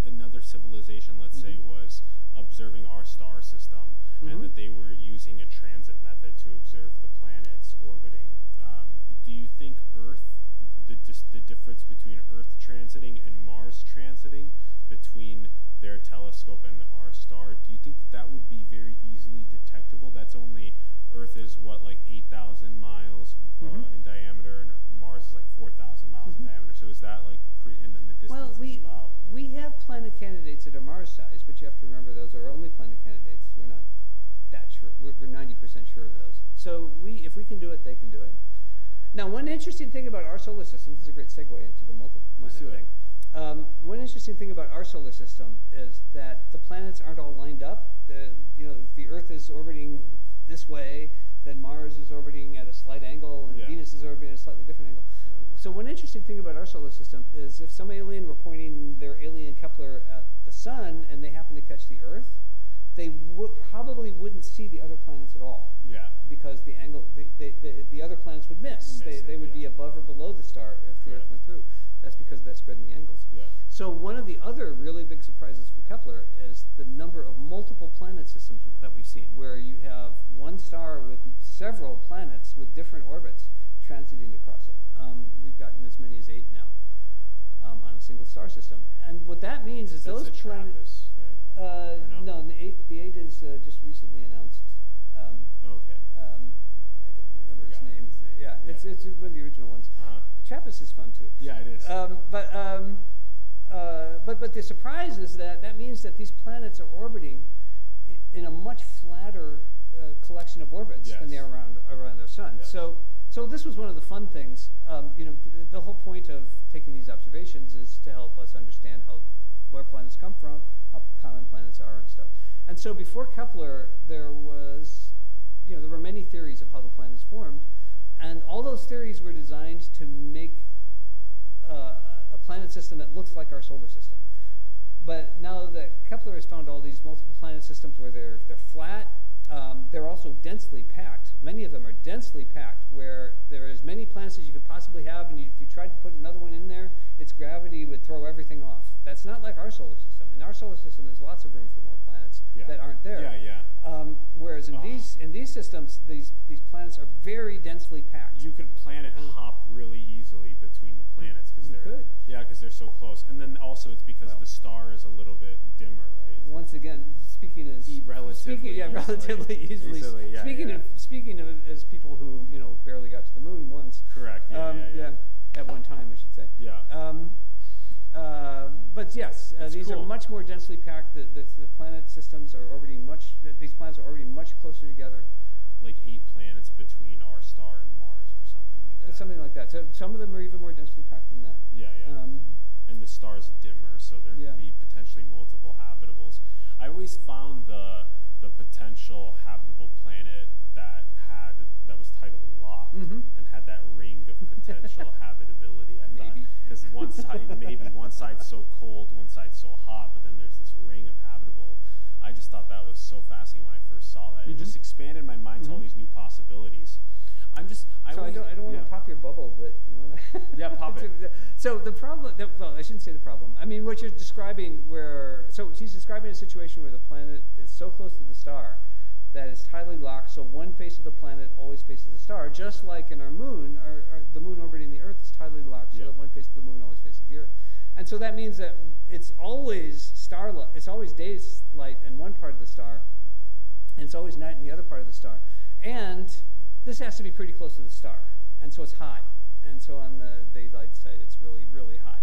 another civilization, let's say, was observing our star system, and that they were using a transit method to observe the planets orbiting, do you think Earth, the difference between Earth transiting and Mars transiting between their telescope and our star, do you think that would be very easily detectable? That's only, Earth is what, like 8,000 miles in diameter, and Mars is like 4,000 miles in diameter. So is that like and then the distance is about? We have planet candidates that are Mars size, but you have to remember those are only planet candidates. We're not that sure. We're 90% sure of those. So if we can do it, they can do it. Now, one interesting thing about our solar system, this is a great segue into the multiple planet thing. One interesting thing about our solar system is that the planets aren't all lined up. If the Earth is orbiting this way, then Mars is orbiting at a slight angle, and Venus is orbiting at a slightly different angle. So one interesting thing about our solar system is if some alien were pointing their alien Kepler at the sun and they happen to catch the Earth, they probably wouldn't see the other planets at all. Yeah. Because the angle, the other planets would miss. They would be above or below the star if the Earth went through. That's because of that spread in the angles. Yeah. So one of the other really big surprises from Kepler is the number of multiple planet systems that we've seen, where you have one star with several planets with different orbits transiting across it. We've gotten as many as 8 now on a single star system. And what that means is those planets... Right? No, the eight is just recently announced. Okay. I don't remember his name. Yeah, it's one of the original ones. TRAPPIST is fun too. Yeah, it is. But the surprise is that means that these planets are orbiting in a much flatter collection of orbits than they are around their sun. Yes. So this was one of the fun things. The whole point of taking these observations is to help us understand where planets come from, how common planets are, and stuff. And so before Kepler, there were many theories of how the planets formed, and all those theories were designed to make a planet system that looks like our solar system. But now that Kepler has found all these multiple planet systems where they're flat, they're also densely packed. Many of them are densely packed, where there are as many planets as you could possibly have, and if you tried to put another one in there, its gravity would throw everything off. That's not like our solar system. In our solar system, there's lots of room for more planets that aren't there. Whereas in these systems, these planets are very densely packed. You could planet hop really easily between the planets because they're so close. And then also it's because the star is a little bit dimmer, right? Once again, speaking relatively easily. Speaking of as people who barely got to the moon once. Correct. At one time, I should say. But yes, these are much more densely packed. The planet systems are orbiting these planets are orbiting much closer together. Like 8 planets between our star and Mars, or something like that. Something like that. So some of them are even more densely packed than that. And the star's dimmer, so there could be potentially multiple habitables. I always found the potential habitable planet that was tidally locked and had that ring of potential habitability. I thought, because one side's so cold, one side's so hot, but then there's this ring of habitable. I just thought that was so fascinating when I first saw that. It just expanded my mind to all these new possibilities. I don't want to pop your bubble, but do you want to? Yeah, pop it. So the problem, well, I shouldn't say the problem. I mean, what you're describing he's describing a situation where the planet is so close to the star that it's tidally locked, so one face of the planet always faces the star, just like in our moon, the moon orbiting the Earth is tidally locked, so that one face of the moon always faces the Earth. And so that means that it's always starlight, it's always daylight in one part of the star, and it's always night in the other part of the star. And this has to be pretty close to the star, and so it's hot. And so on the daylight side, it's really, really hot.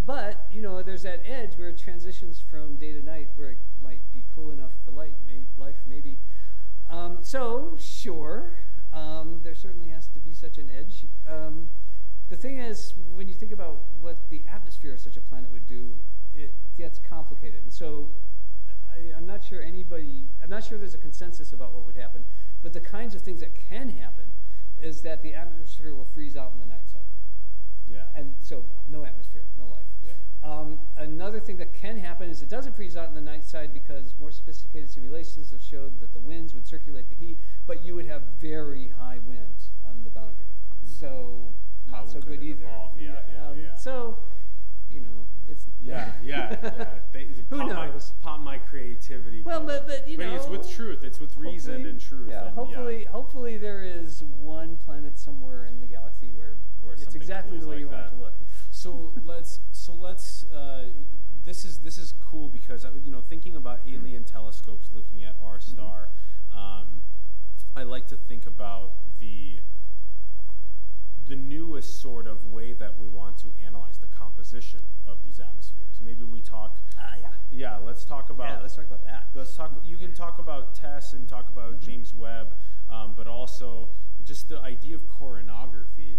But, there's that edge where it transitions from day to night, where it might be cool enough for life, maybe. So, sure, there certainly has to be such an edge. The thing is, when you think about what the atmosphere of such a planet would do, it gets complicated. And so I'm not sure there's a consensus about what would happen, but the kinds of things that can happen is that the atmosphere will freeze out on the night side. And so no atmosphere, no life. Another thing that can happen is it doesn't freeze out on the night side because more sophisticated simulations have showed that the winds would circulate the heat, but you would have very high winds on the boundary. So not so good either. So, it's who knows? Pop my creativity. Well, but it's with truth. It's with reason and truth. Yeah, hopefully there is one planet somewhere in the galaxy where it's exactly the way you want it to look. So let's this is cool because thinking about alien telescopes looking at our star, I like to think about the newest sort of way that we want to analyze the composition of these atmospheres. Maybe we talk. Yeah. Let's talk about. Yeah, let's talk about that. You can talk about TESS and talk about James Webb, but also just the idea of coronagraphy.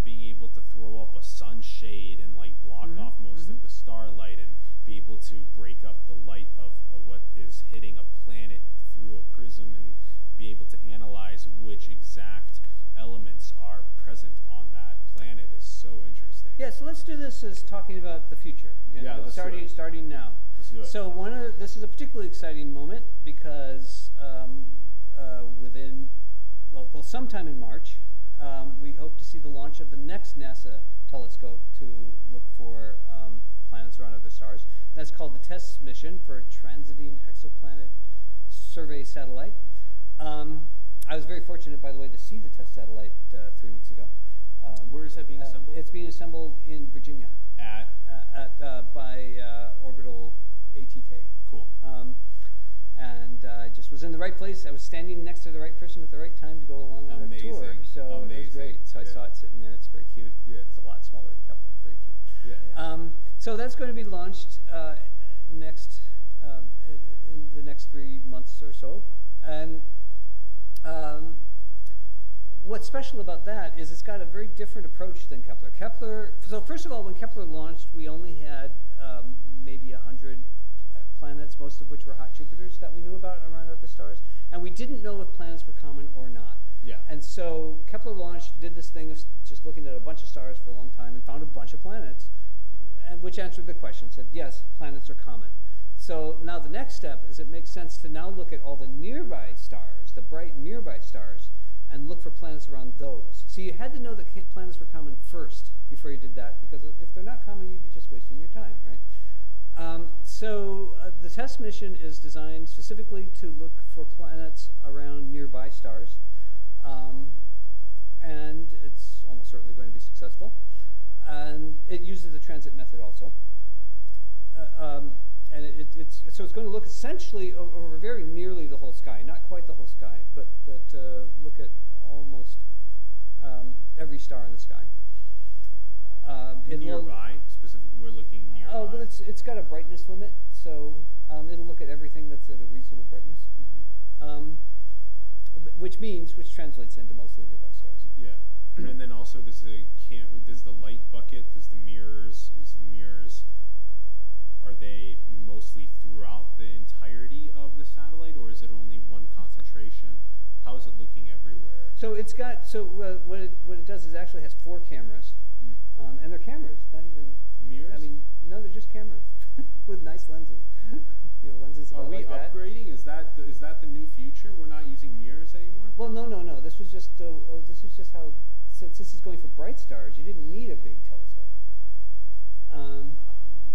Being able to throw up a sunshade and like block off most of the starlight and be able to break up the light of what is hitting a planet through a prism and be able to analyze which exact elements are present on that planet is so interesting. Yeah, so let's do this as talking about the future. Starting now. Let's do it. So this is a particularly exciting moment because sometime in March, we hope to see the launch of the next NASA telescope to look for planets around other stars. That's called the TESS mission for Transiting Exoplanet Survey Satellite. I was very fortunate, by the way, to see the TESS satellite 3 weeks ago. Where is that being assembled? It's being assembled in Virginia. By Orbital ATK. Cool. And I just was in the right place. I was standing next to the right person at the right time to go along on a tour. So it was great. So I saw it sitting there. It's very cute. Yeah. It's a lot smaller than Kepler. Very cute. Yeah. So that's going to be launched in the next 3 months or so. And what's special about that is it's got a very different approach than Kepler. So first of all, when Kepler launched, we only had maybe 100 planets, most of which were hot Jupiters that we knew about around other stars. And we didn't know if planets were common or not. Yeah. And so Kepler launched, did this thing of just looking at a bunch of stars for a long time and found a bunch of planets, which answered the question, said, yes, planets are common. So now the next step is it makes sense to now look at all the nearby stars, the bright nearby stars, and look for planets around those. So you had to know that planets were common first before you did that, because if they're not common, you'd be just wasting your time, right? The TESS mission is designed specifically to look for planets around nearby stars, and it's almost certainly going to be successful. And it uses the transit method also. So it's going to look essentially over very nearly the whole sky, not quite the whole sky, but look at almost every star in the sky. Nearby, specifically, we're looking nearby. Oh, but it's got a brightness limit, so it'll look at everything that's at a reasonable brightness, which translates into mostly nearby stars. Yeah, and then also does the light bucket, are they mostly throughout the entirety of the satellite, or is it only one concentration? How is it looking everywhere? So it's got what it does is it actually has 4 cameras, and they're cameras, not even mirrors. I mean, no, they're just cameras with nice lenses. Lenses. Are we upgrading? Is that the new future? We're not using mirrors anymore. Well, no. This was just how, since this is going for bright stars, you didn't need a big telescope.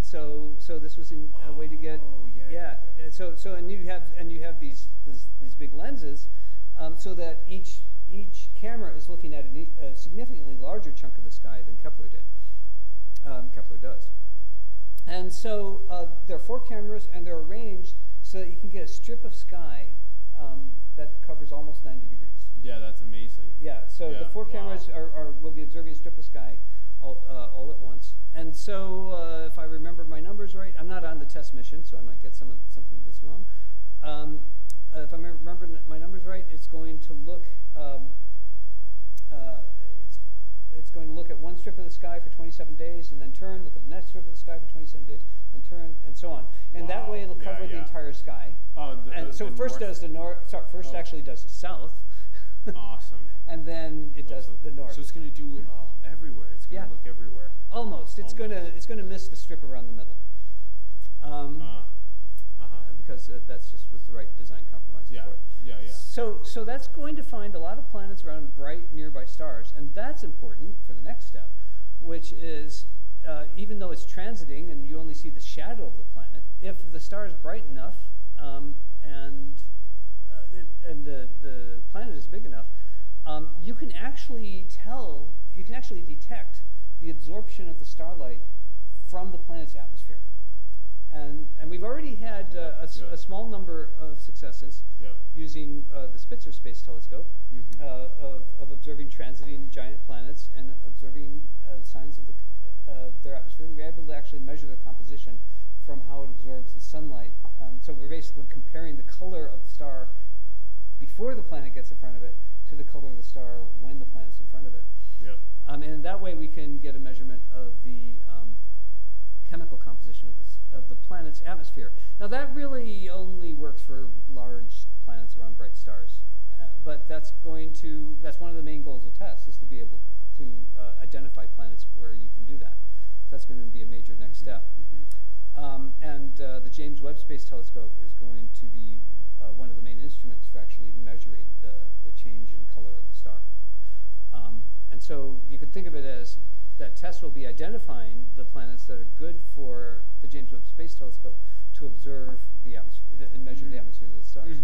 So this was a way to get and you have these big lenses, so that each camera is looking at a significantly larger chunk of the sky than Kepler did. Kepler does, and so there are 4 cameras, and they're arranged so that you can get a strip of sky that covers almost 90 degrees. Yeah, that's amazing. Yeah, so the 4 cameras will be observing a strip of sky all at once. And so if I remember my numbers right, I'm not on the TESS mission, so I might get something of this wrong. If I remember my numbers right, it's going to look it's going to look at one strip of the sky for 27 days, and then turn, look at the next strip of the sky for 27 days, then turn, and so on. And that way it'll cover the entire sky. So it first does the north. Sorry, first actually does the south. Awesome. And then it does the north. So it's going to do everywhere. It's going to look everywhere. Almost. It's going to miss the strip around the middle. Because that's just was the right design compromises for it. Yeah. So that's going to find a lot of planets around bright nearby stars, and that's important for the next step, which is even though it's transiting and you only see the shadow of the planet, if the star is bright enough and the planet is big enough, you can actually detect the absorption of the starlight from the planet's atmosphere. And we've already had a small number of successes using the Spitzer Space Telescope of observing transiting giant planets and observing signs of their atmosphere. We're able to actually measure their composition from how it absorbs the sunlight. So we're basically comparing the color of the star before the planet gets in front of it to the color of the star when the planet's in front of it. And in that way we can get a measurement of the chemical composition of the planet's atmosphere. Now that really only works for large planets around bright stars, but that's one of the main goals of TESS, is to be able to identify planets where you can do that. So that's going to be a major next step. And the James Webb Space Telescope is going to be one of the main instruments for actually measuring the change in color of the star. And so you could think of it as that TESS will be identifying the planets that are good for the James Webb Space Telescope to observe the atmosphere and measure the atmosphere of the stars.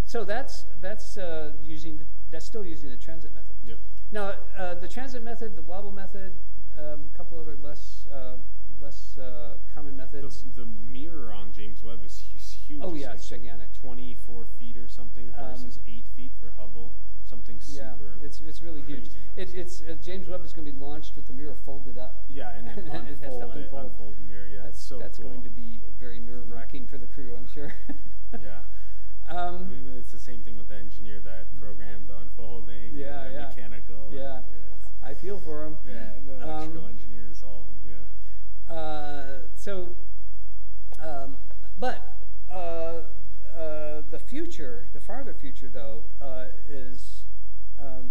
So that's still using the transit method. Now the transit method, the wobble method, a couple other less common methods. The mirror on James Webb is huge. Oh yeah, it's gigantic. 24 feet or something versus 8 feet for Hubble. Something super. Yeah, it's really huge. James Webb is going to be launched with the mirror folded up. Yeah, and then it has to unfold the mirror. Yeah, that's cool. Going to be very nerve-wracking for the crew, I'm sure. It's the same thing with the engineer that programmed the unfolding. Mechanical. Yeah, I feel for him. Yeah, the electrical engineers, all of them. The future, the farther future, though, is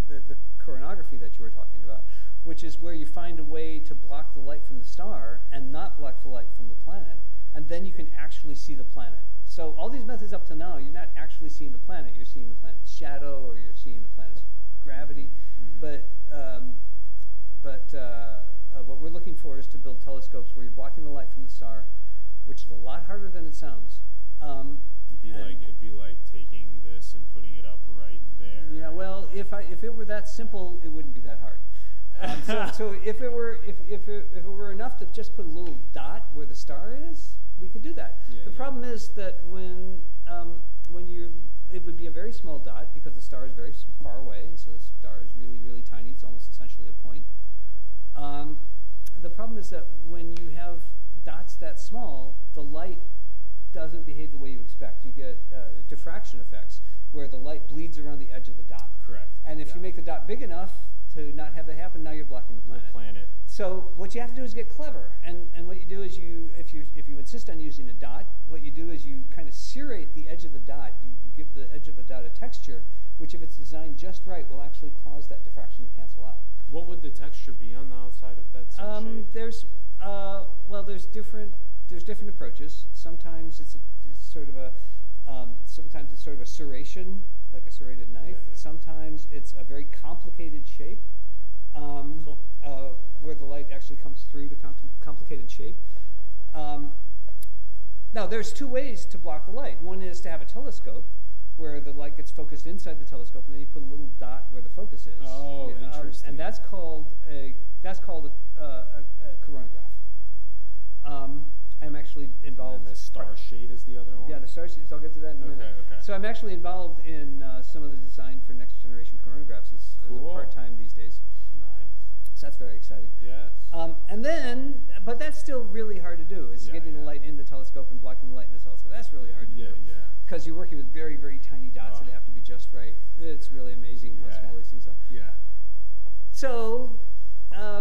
the coronagraphy that you were talking about, which is where you find a way to block the light from the star and not block the light from the planet, and then you can actually see the planet. So all these methods up to now, you're not actually seeing the planet. You're seeing the planet's shadow, or you're seeing the planet's gravity. But what we're looking for is to build telescopes where you're blocking the light from the star, which is a lot harder than it sounds. It'd be like taking this and putting it up right there. Yeah, well, if it were that simple, it wouldn't be that hard. So if it were enough to just put a little dot where the star is, we could do that. The problem is that when it would be a very small dot because the star is very far away, and so the star is really, really tiny. It's almost essentially a point. The problem is that when you have dots that small, the light doesn't behave the way you expect. You get diffraction effects where the light bleeds around the edge of the dot. Correct. And if you make the dot big enough to not have that happen, now you're blocking the planet. So what you have to do is get clever. And what you do is if you insist on using a dot, what you do is you kind of serrate the edge of the dot. You give the edge of a dot a texture, which if it's designed just right will actually cause that diffraction to cancel out. What would the texture be on the outside of that sunshade? There's different approaches. Sometimes it's sort of a serration, like a serrated knife. Sometimes it's a very complicated shape, where the light actually comes through the complicated shape. Now, there's two ways to block the light. One is to have a telescope where the light gets focused inside the telescope, and then you put a little dot where the focus is. Oh, interesting. And that's called a coronagraph. I'm actually involved. And the star shade is the other one? Yeah, the star shade. I'll get to that in a minute. Okay. So I'm actually involved in some of the design for next generation coronagraphs as a part-time these days. Nice. So that's very exciting. Yes. But that's still really hard to do, is getting the light in the telescope and blocking the light in the telescope. That's really hard to do. Because you're working with very, very tiny dots that have to be just right. It's really amazing how small these things are. Yeah. So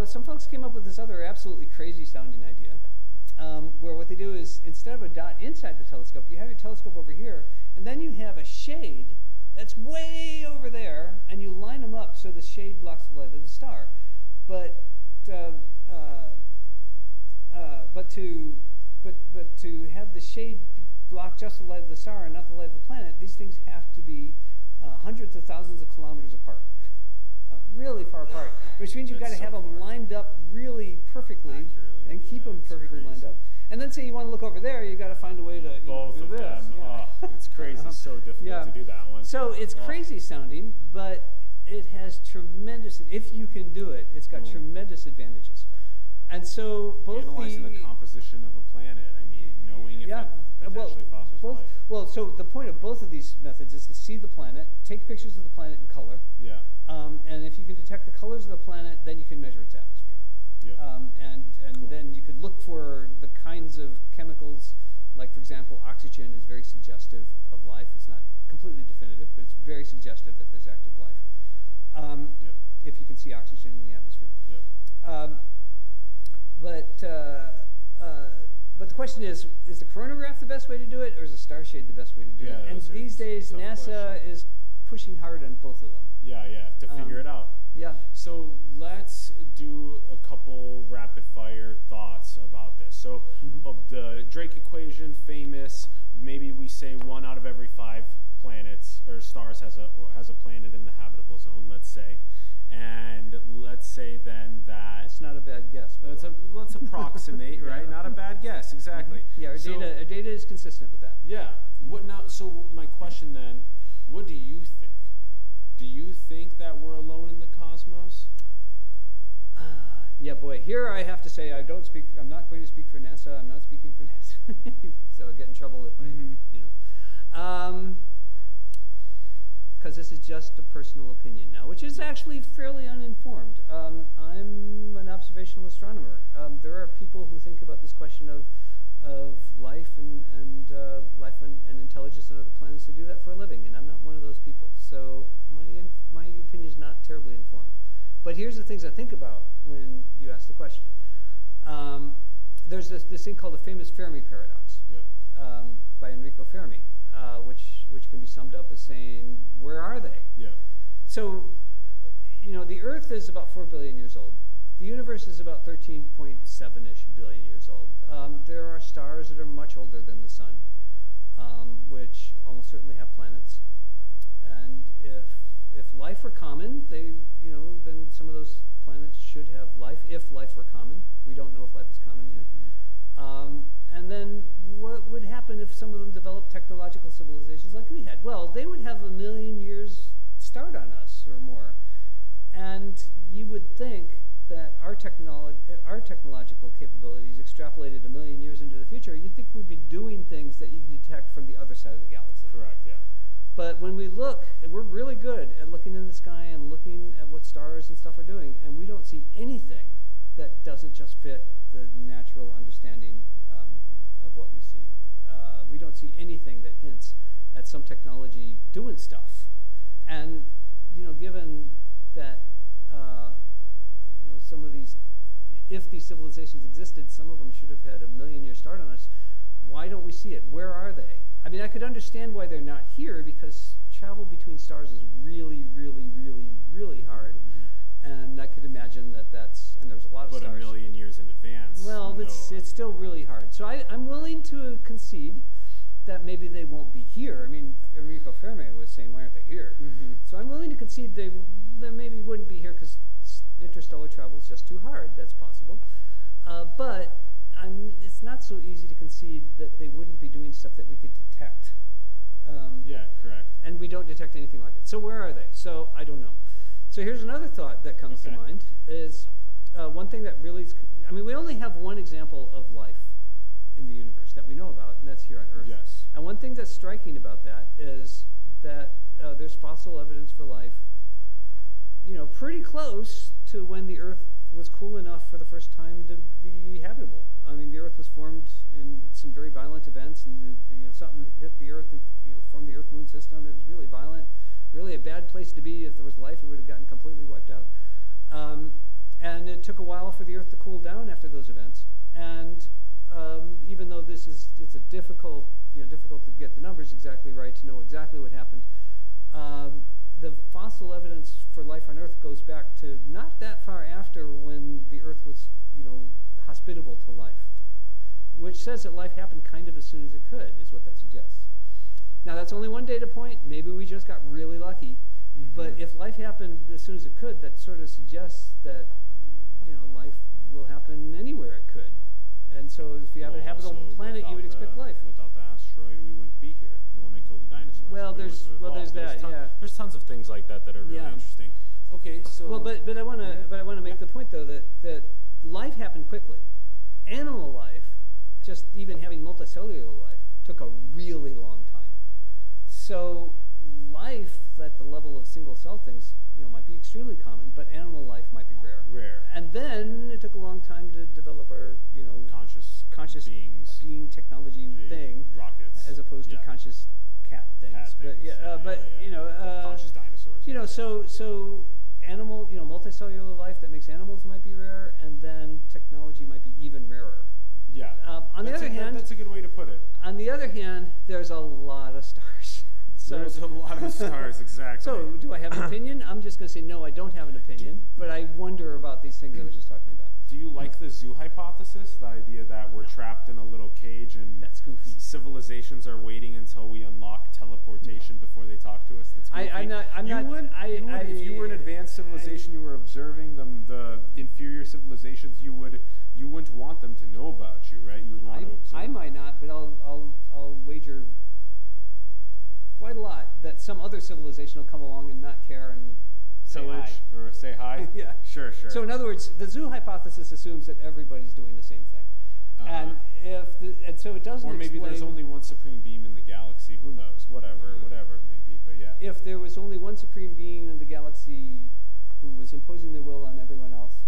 some folks came up with this other absolutely crazy sounding idea, where what they do is instead of a dot inside the telescope, you have your telescope over here, and then you have a shade that's way over there, and you line them up so the shade blocks the light of the star. But to have the shade block just the light of the star and not the light of the planet, these things have to be hundreds of thousands of kilometers apart, really far apart, which means you've got to have them lined up really perfectly and keep them perfectly lined up. And then say you want to look over there, you've got to find a way to both of them. It's crazy. It's so difficult to do that one. So it's crazy sounding, but it has tremendous. If you can do it, it's got tremendous advantages. And so both analyzing the composition of a planet. I mean, knowing if it potentially fosters life. Well, so the point of both of these methods is to see the planet, take pictures of the planet in color. Yeah. And if you can detect the colors of the planet, then you can measure its atmosphere. Yeah. And Cool. then you could look for the kinds of chemicals, like for example, oxygen is very suggestive of life. It's not completely definitive, but it's very suggestive that there's active life. Yep. If you can see oxygen in the atmosphere. Yep. But the question is the coronagraph the best way to do it, or is a star shade the best way to do it? And these days, NASA is pushing hard on both of them. Yeah, to figure it out. Yeah. So let's do a couple rapid fire thoughts about this. So the Drake equation, famous. Maybe we say 1 out of every 5 planets or stars has a planet in the habitable zone. Let's say. And let's say then that it's not a bad guess. Let's approximate, right? Yeah. Not a bad guess, exactly. Yeah, our data is consistent with that. Yeah. What now? So my question then, what do you think? Do you think that we're alone in the cosmos? Yeah, boy. Here I have to say I don't speak. I'm not going to speak for NASA. I'm not speaking for NASA, so I'll get in trouble if because this is just a personal opinion now, which is actually fairly uninformed. I'm an observational astronomer. There are people who think about this question of life and intelligence on other planets. They do that for a living, and I'm not one of those people. So my opinion is not terribly informed. But here's the things I think about when you ask the question. There's this thing called the famous Fermi paradox by Enrico Fermi, which can be summed up as saying, where are they? Yeah. So, the Earth is about 4 billion years old. The universe is about 13.7-ish billion years old. There are stars that are much older than the sun, which almost certainly have planets. And if life were common, then some of those planets should have life, if life were common. We don't know if life is common yet. And then what would happen if some of them developed technological civilizations like we had? Well, they would have 1 million years start on us or more. And you would think that our technological capabilities extrapolated 1 million years into the future, you'd think we'd be doing things that you can detect from the other side of the galaxy. Correct, yeah. But when we look, and we're really good at looking in the sky and looking at what stars and stuff are doing, and we don't see anything that doesn't just fit the natural understanding of what we see. We don't see anything that hints at some technology doing stuff. And given that some of these, if these civilizations existed, some of them should have had 1 million year start on us. Why don't we see it? Where are they? I mean, I could understand why they're not here, because travel between stars is really, really, really, really hard. And I could imagine and there's a lot of stars. But 1 million years in advance. Well, it's still really hard. So I'm willing to concede that maybe they won't be here. I mean, Enrico Fermi was saying, why aren't they here? So I'm willing to concede they maybe wouldn't be here because interstellar travel is just too hard. That's possible. But it's not so easy to concede that they wouldn't be doing stuff that we could detect. Yeah, correct. And we don't detect anything like it. So where are they? So I don't know. So here's another thought that comes to mind is one thing that really is, we only have one example of life in the universe that we know about, and that's here on Earth. Yes. And one thing that's striking about that is that there's fossil evidence for life, pretty close to when the Earth was cool enough for the first time to be habitable. I mean, the Earth was formed in some very violent events, and something hit the Earth and formed the Earth-Moon system. It was really violent, really a bad place to be. If there was life, it would have gotten completely wiped out. And it took a while for the Earth to cool down after those events. And even though it's a difficult to get the numbers exactly right to know exactly what happened, the fossil evidence for life on Earth goes back to not that far after when the Earth was, hospitable to life, which says that life happened kind of as soon as it could, is what that suggests. Now, that's only one data point. Maybe we just got really lucky. But if life happened as soon as it could, that sort of suggests that, life will happen anywhere it could. And so if you have a habitable planet, you would expect life. Without the asteroid, we wouldn't be here, the one that killed the dinosaurs. Well, there's that, yeah. There's tons of things like that that are really interesting. Okay, so... Well, but I want to make the point, though, that life happened quickly. Animal life, just even having multicellular life, took a really long time. So life at the level of single cell things, might be extremely common, but animal life might be rare. And then it took a long time to develop our, conscious being technology thing, rockets, as opposed to conscious cat things. Conscious dinosaurs. So animal, multicellular life that makes animals might be rare, and then technology might be even rarer. Yeah. On the other hand, that's a good way to put it. On the other hand, there's a lot of stars. There's a lot of stars, exactly. So, do I have an opinion? I'm just going to say no, I don't have an opinion, but I wonder about these things I was just talking about. Do you like the zoo hypothesis? The idea that we're trapped in a little cage and that's goofy. Civilizations are waiting until we unlock teleportation before they talk to us? That's goofy. If you were an advanced civilization, you were observing the inferior civilizations, you wouldn't want them to know about you, right? You would want to observe. I might not, but I'll wager quite a lot that some other civilization will come along and not care and say hi. Or say hi? Yeah. Sure. So in other words, the zoo hypothesis assumes that everybody's doing the same thing. And so it doesn't Or maybe explain, there's only one supreme being in the galaxy. Who knows? Whatever it may be. But yeah. If there was only one supreme being in the galaxy who was imposing their will on everyone else,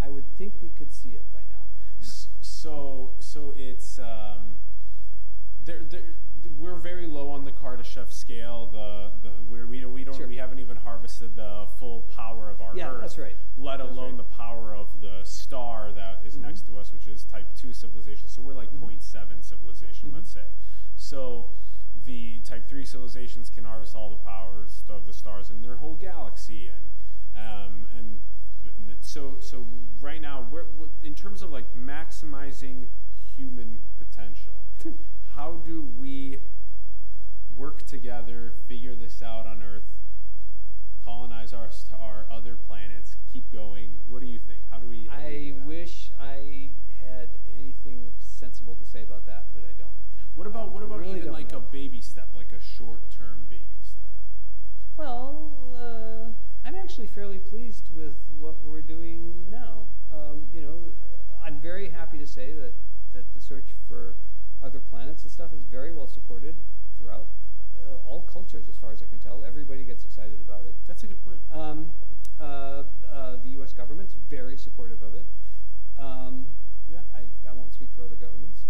I would think we could see it by now. So it's we're very low on the Kardashev scale. We haven't even harvested the full power of our Earth. Yeah, that's right. Let alone the power of the star that is next to us, which is Type 2 civilization. So we're like 0.7 civilization, let's say. So the Type 3 civilizations can harvest all the powers of the stars in their whole galaxy, and so right now, in terms of like maximizing human potential, how do we work together, figure this out on Earth, colonize our other planets, keep going? What do you think? How do we? I wish I had anything sensible to say about that, but I don't. What about really even like a baby step, like a short-term baby step? Well, I'm actually fairly pleased with what we're doing now. I'm very happy to say that the search for other planets and stuff is very well supported throughout all cultures, as far as I can tell. Everybody gets excited about it. That's a good point. The U.S. government's very supportive of it. I won't speak for other governments.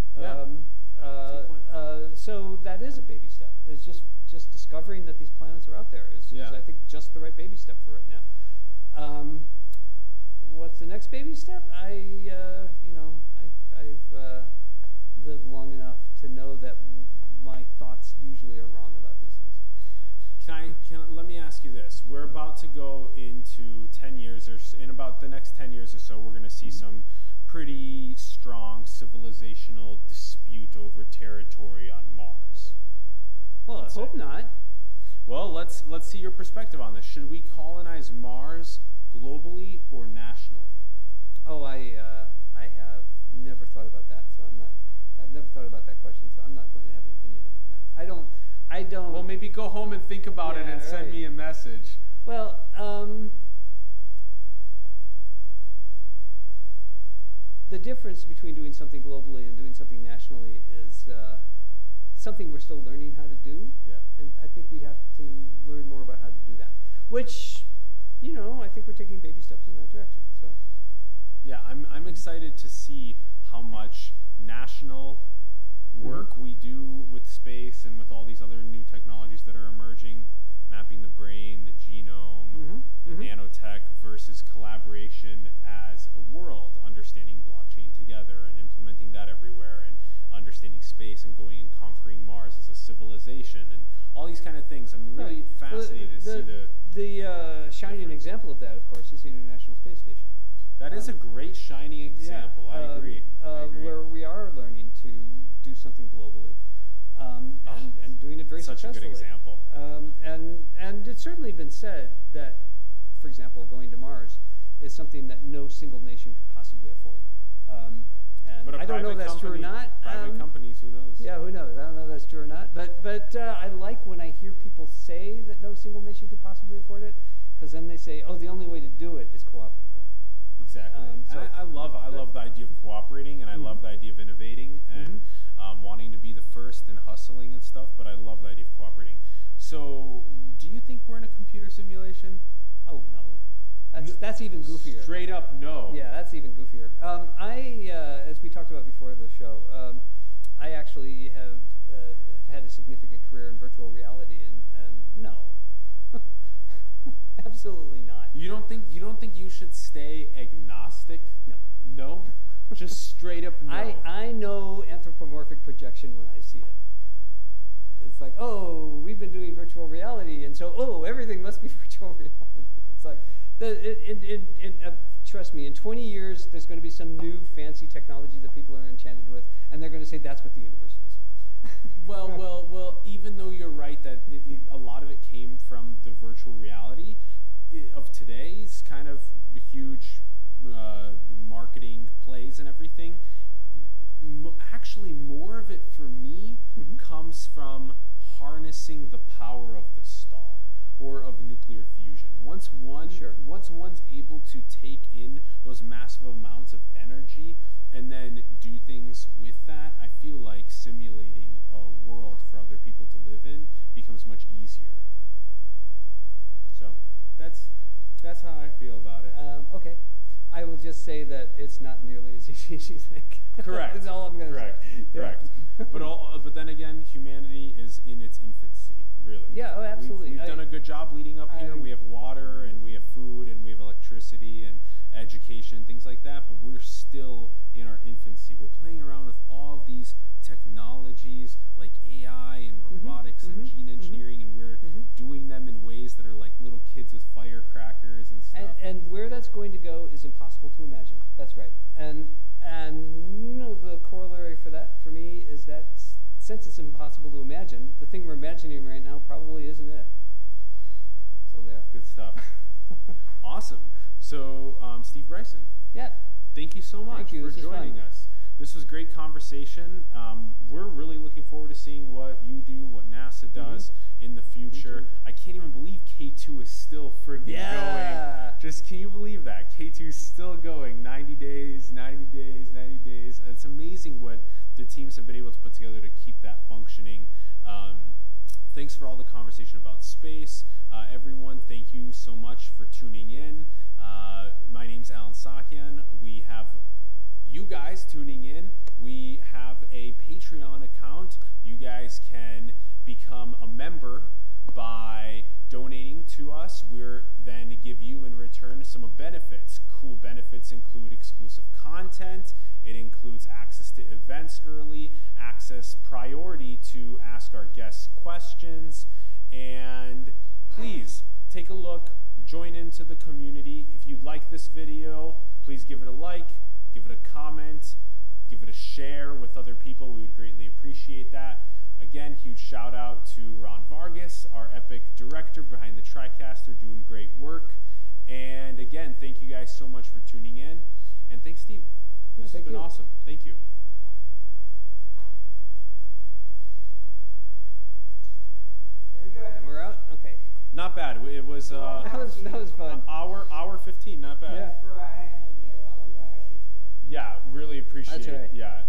So that is a baby step. It's just discovering that these planets are out there is I think just the right baby step for right now. What's the next baby step? I've lived long enough to know that my thoughts usually are wrong about these things. Let me ask you this. We're about to go into 10 years, in about the next 10 years or so, we're going to see some pretty strong civilizational dispute over territory on Mars. Well, I hope not. Well, let's see your perspective on this. Should we colonize Mars globally or nationally? Oh, I have never thought about that, so I've never thought about that question, so I'm not going to have an opinion on that. I don't. Well, maybe go home and think about it and send me a message. Well, the difference between doing something globally and doing something nationally is something we're still learning how to do. Yeah. And I think we'd have to learn more about how to do that, which, I think we're taking baby steps in that direction. So. Yeah, I'm excited to see how much national work we do with space and with all these other new technologies that are emerging, mapping the brain, the genome, the nanotech versus collaboration as a world, understanding blockchain together and implementing that everywhere, and understanding space and going and conquering Mars as a civilization and all these kind of things. I'm really fascinated to see the shining example of that, of course, is the International Space Station. That is a great shining example. I agree. Where we are learning to do something globally, and doing it very successfully. Such a good example. And it's certainly been said that, for example, going to Mars is something that no single nation could possibly afford. And I don't know if that's true or not. Private companies, who knows? Yeah, who knows? I don't know if that's true or not. But I like when I hear people say that no single nation could possibly afford it, because then they say, oh, the only way to do it is cooperatively. Exactly. So And I love the idea of cooperating, and I love the idea of innovating and wanting to be the first and hustling and stuff. But I love the idea of cooperating. So, do you think we're in a computer simulation? Oh no, that's even goofier. Straight up, no. Yeah, that's even goofier. As we talked about before the show, I actually have had a significant career in virtual reality, and no, absolutely not. You don't think you should stay agnostic? No. No? Just straight up no. I know anthropomorphic projection when I see it. It's like, oh, we've been doing virtual reality, and so, oh, everything must be virtual reality. It's like, trust me, in 20 years, there's going to be some new fancy technology that people are enchanted with, and they're going to say that's what the universe is. Well, even though you're right that a lot of it came from the virtual reality of today's kind of huge marketing plays and everything, actually more of it for me comes from harnessing the power of the star or of nuclear fusion. Once one's able to take in those massive amounts of energy and then do things with that, I feel like simulating a world for other people to live in becomes much easier. So that's how I feel about it. Okay. I will just say that it's not nearly as easy as you think. Correct. That's all I'm going to say. Correct. But then again, humanity is in its infancy, really. Yeah, oh, absolutely. We've done a good job leading up here. We have water, and we have food, and we have electricity, and education, things like that, but we're still in our infancy. We're playing around with all of these technologies like AI and robotics and gene engineering, and we're doing them in ways that are like little kids with firecrackers and stuff. And where that's going to go is impossible to imagine. That's right. And you know, the corollary for that, for me, is that since it's impossible to imagine, the thing we're imagining right now probably isn't it. So there. Good stuff. Awesome. So, Steve Bryson. Yeah. Thank you so much for joining us. This was a great conversation. We're really looking forward to seeing what you do, what NASA does in the future. I can't even believe K2 is still friggin' going. Just can you believe that? K2 is still going. 90 days, 90 days, 90 days. It's amazing what the teams have been able to put together to keep that functioning. Thanks for all the conversation about space. Everyone, thank you so much for tuning in. My name's Alan Sakian. We have you guys tuning in. We have a Patreon account. You guys can become a member by donating to us. We're then give you in return some benefits. Cool benefits include exclusive content. It includes access to events early, access priority to ask our guests questions, and please take a look, join into the community. If you like this video, please give it a like, give it a comment, give it a share with other people. We would greatly appreciate that. Again, huge shout out to Ron Vargas, our epic director behind the TriCaster, doing great work. And again, thank you guys so much for tuning in. And thanks, Steve. This has been awesome. Thank you. Very good. And we're out? Okay. Not bad. It was that was fun. Hour 15, not bad. Yeah. Yeah, really appreciate it. That's right. Yeah.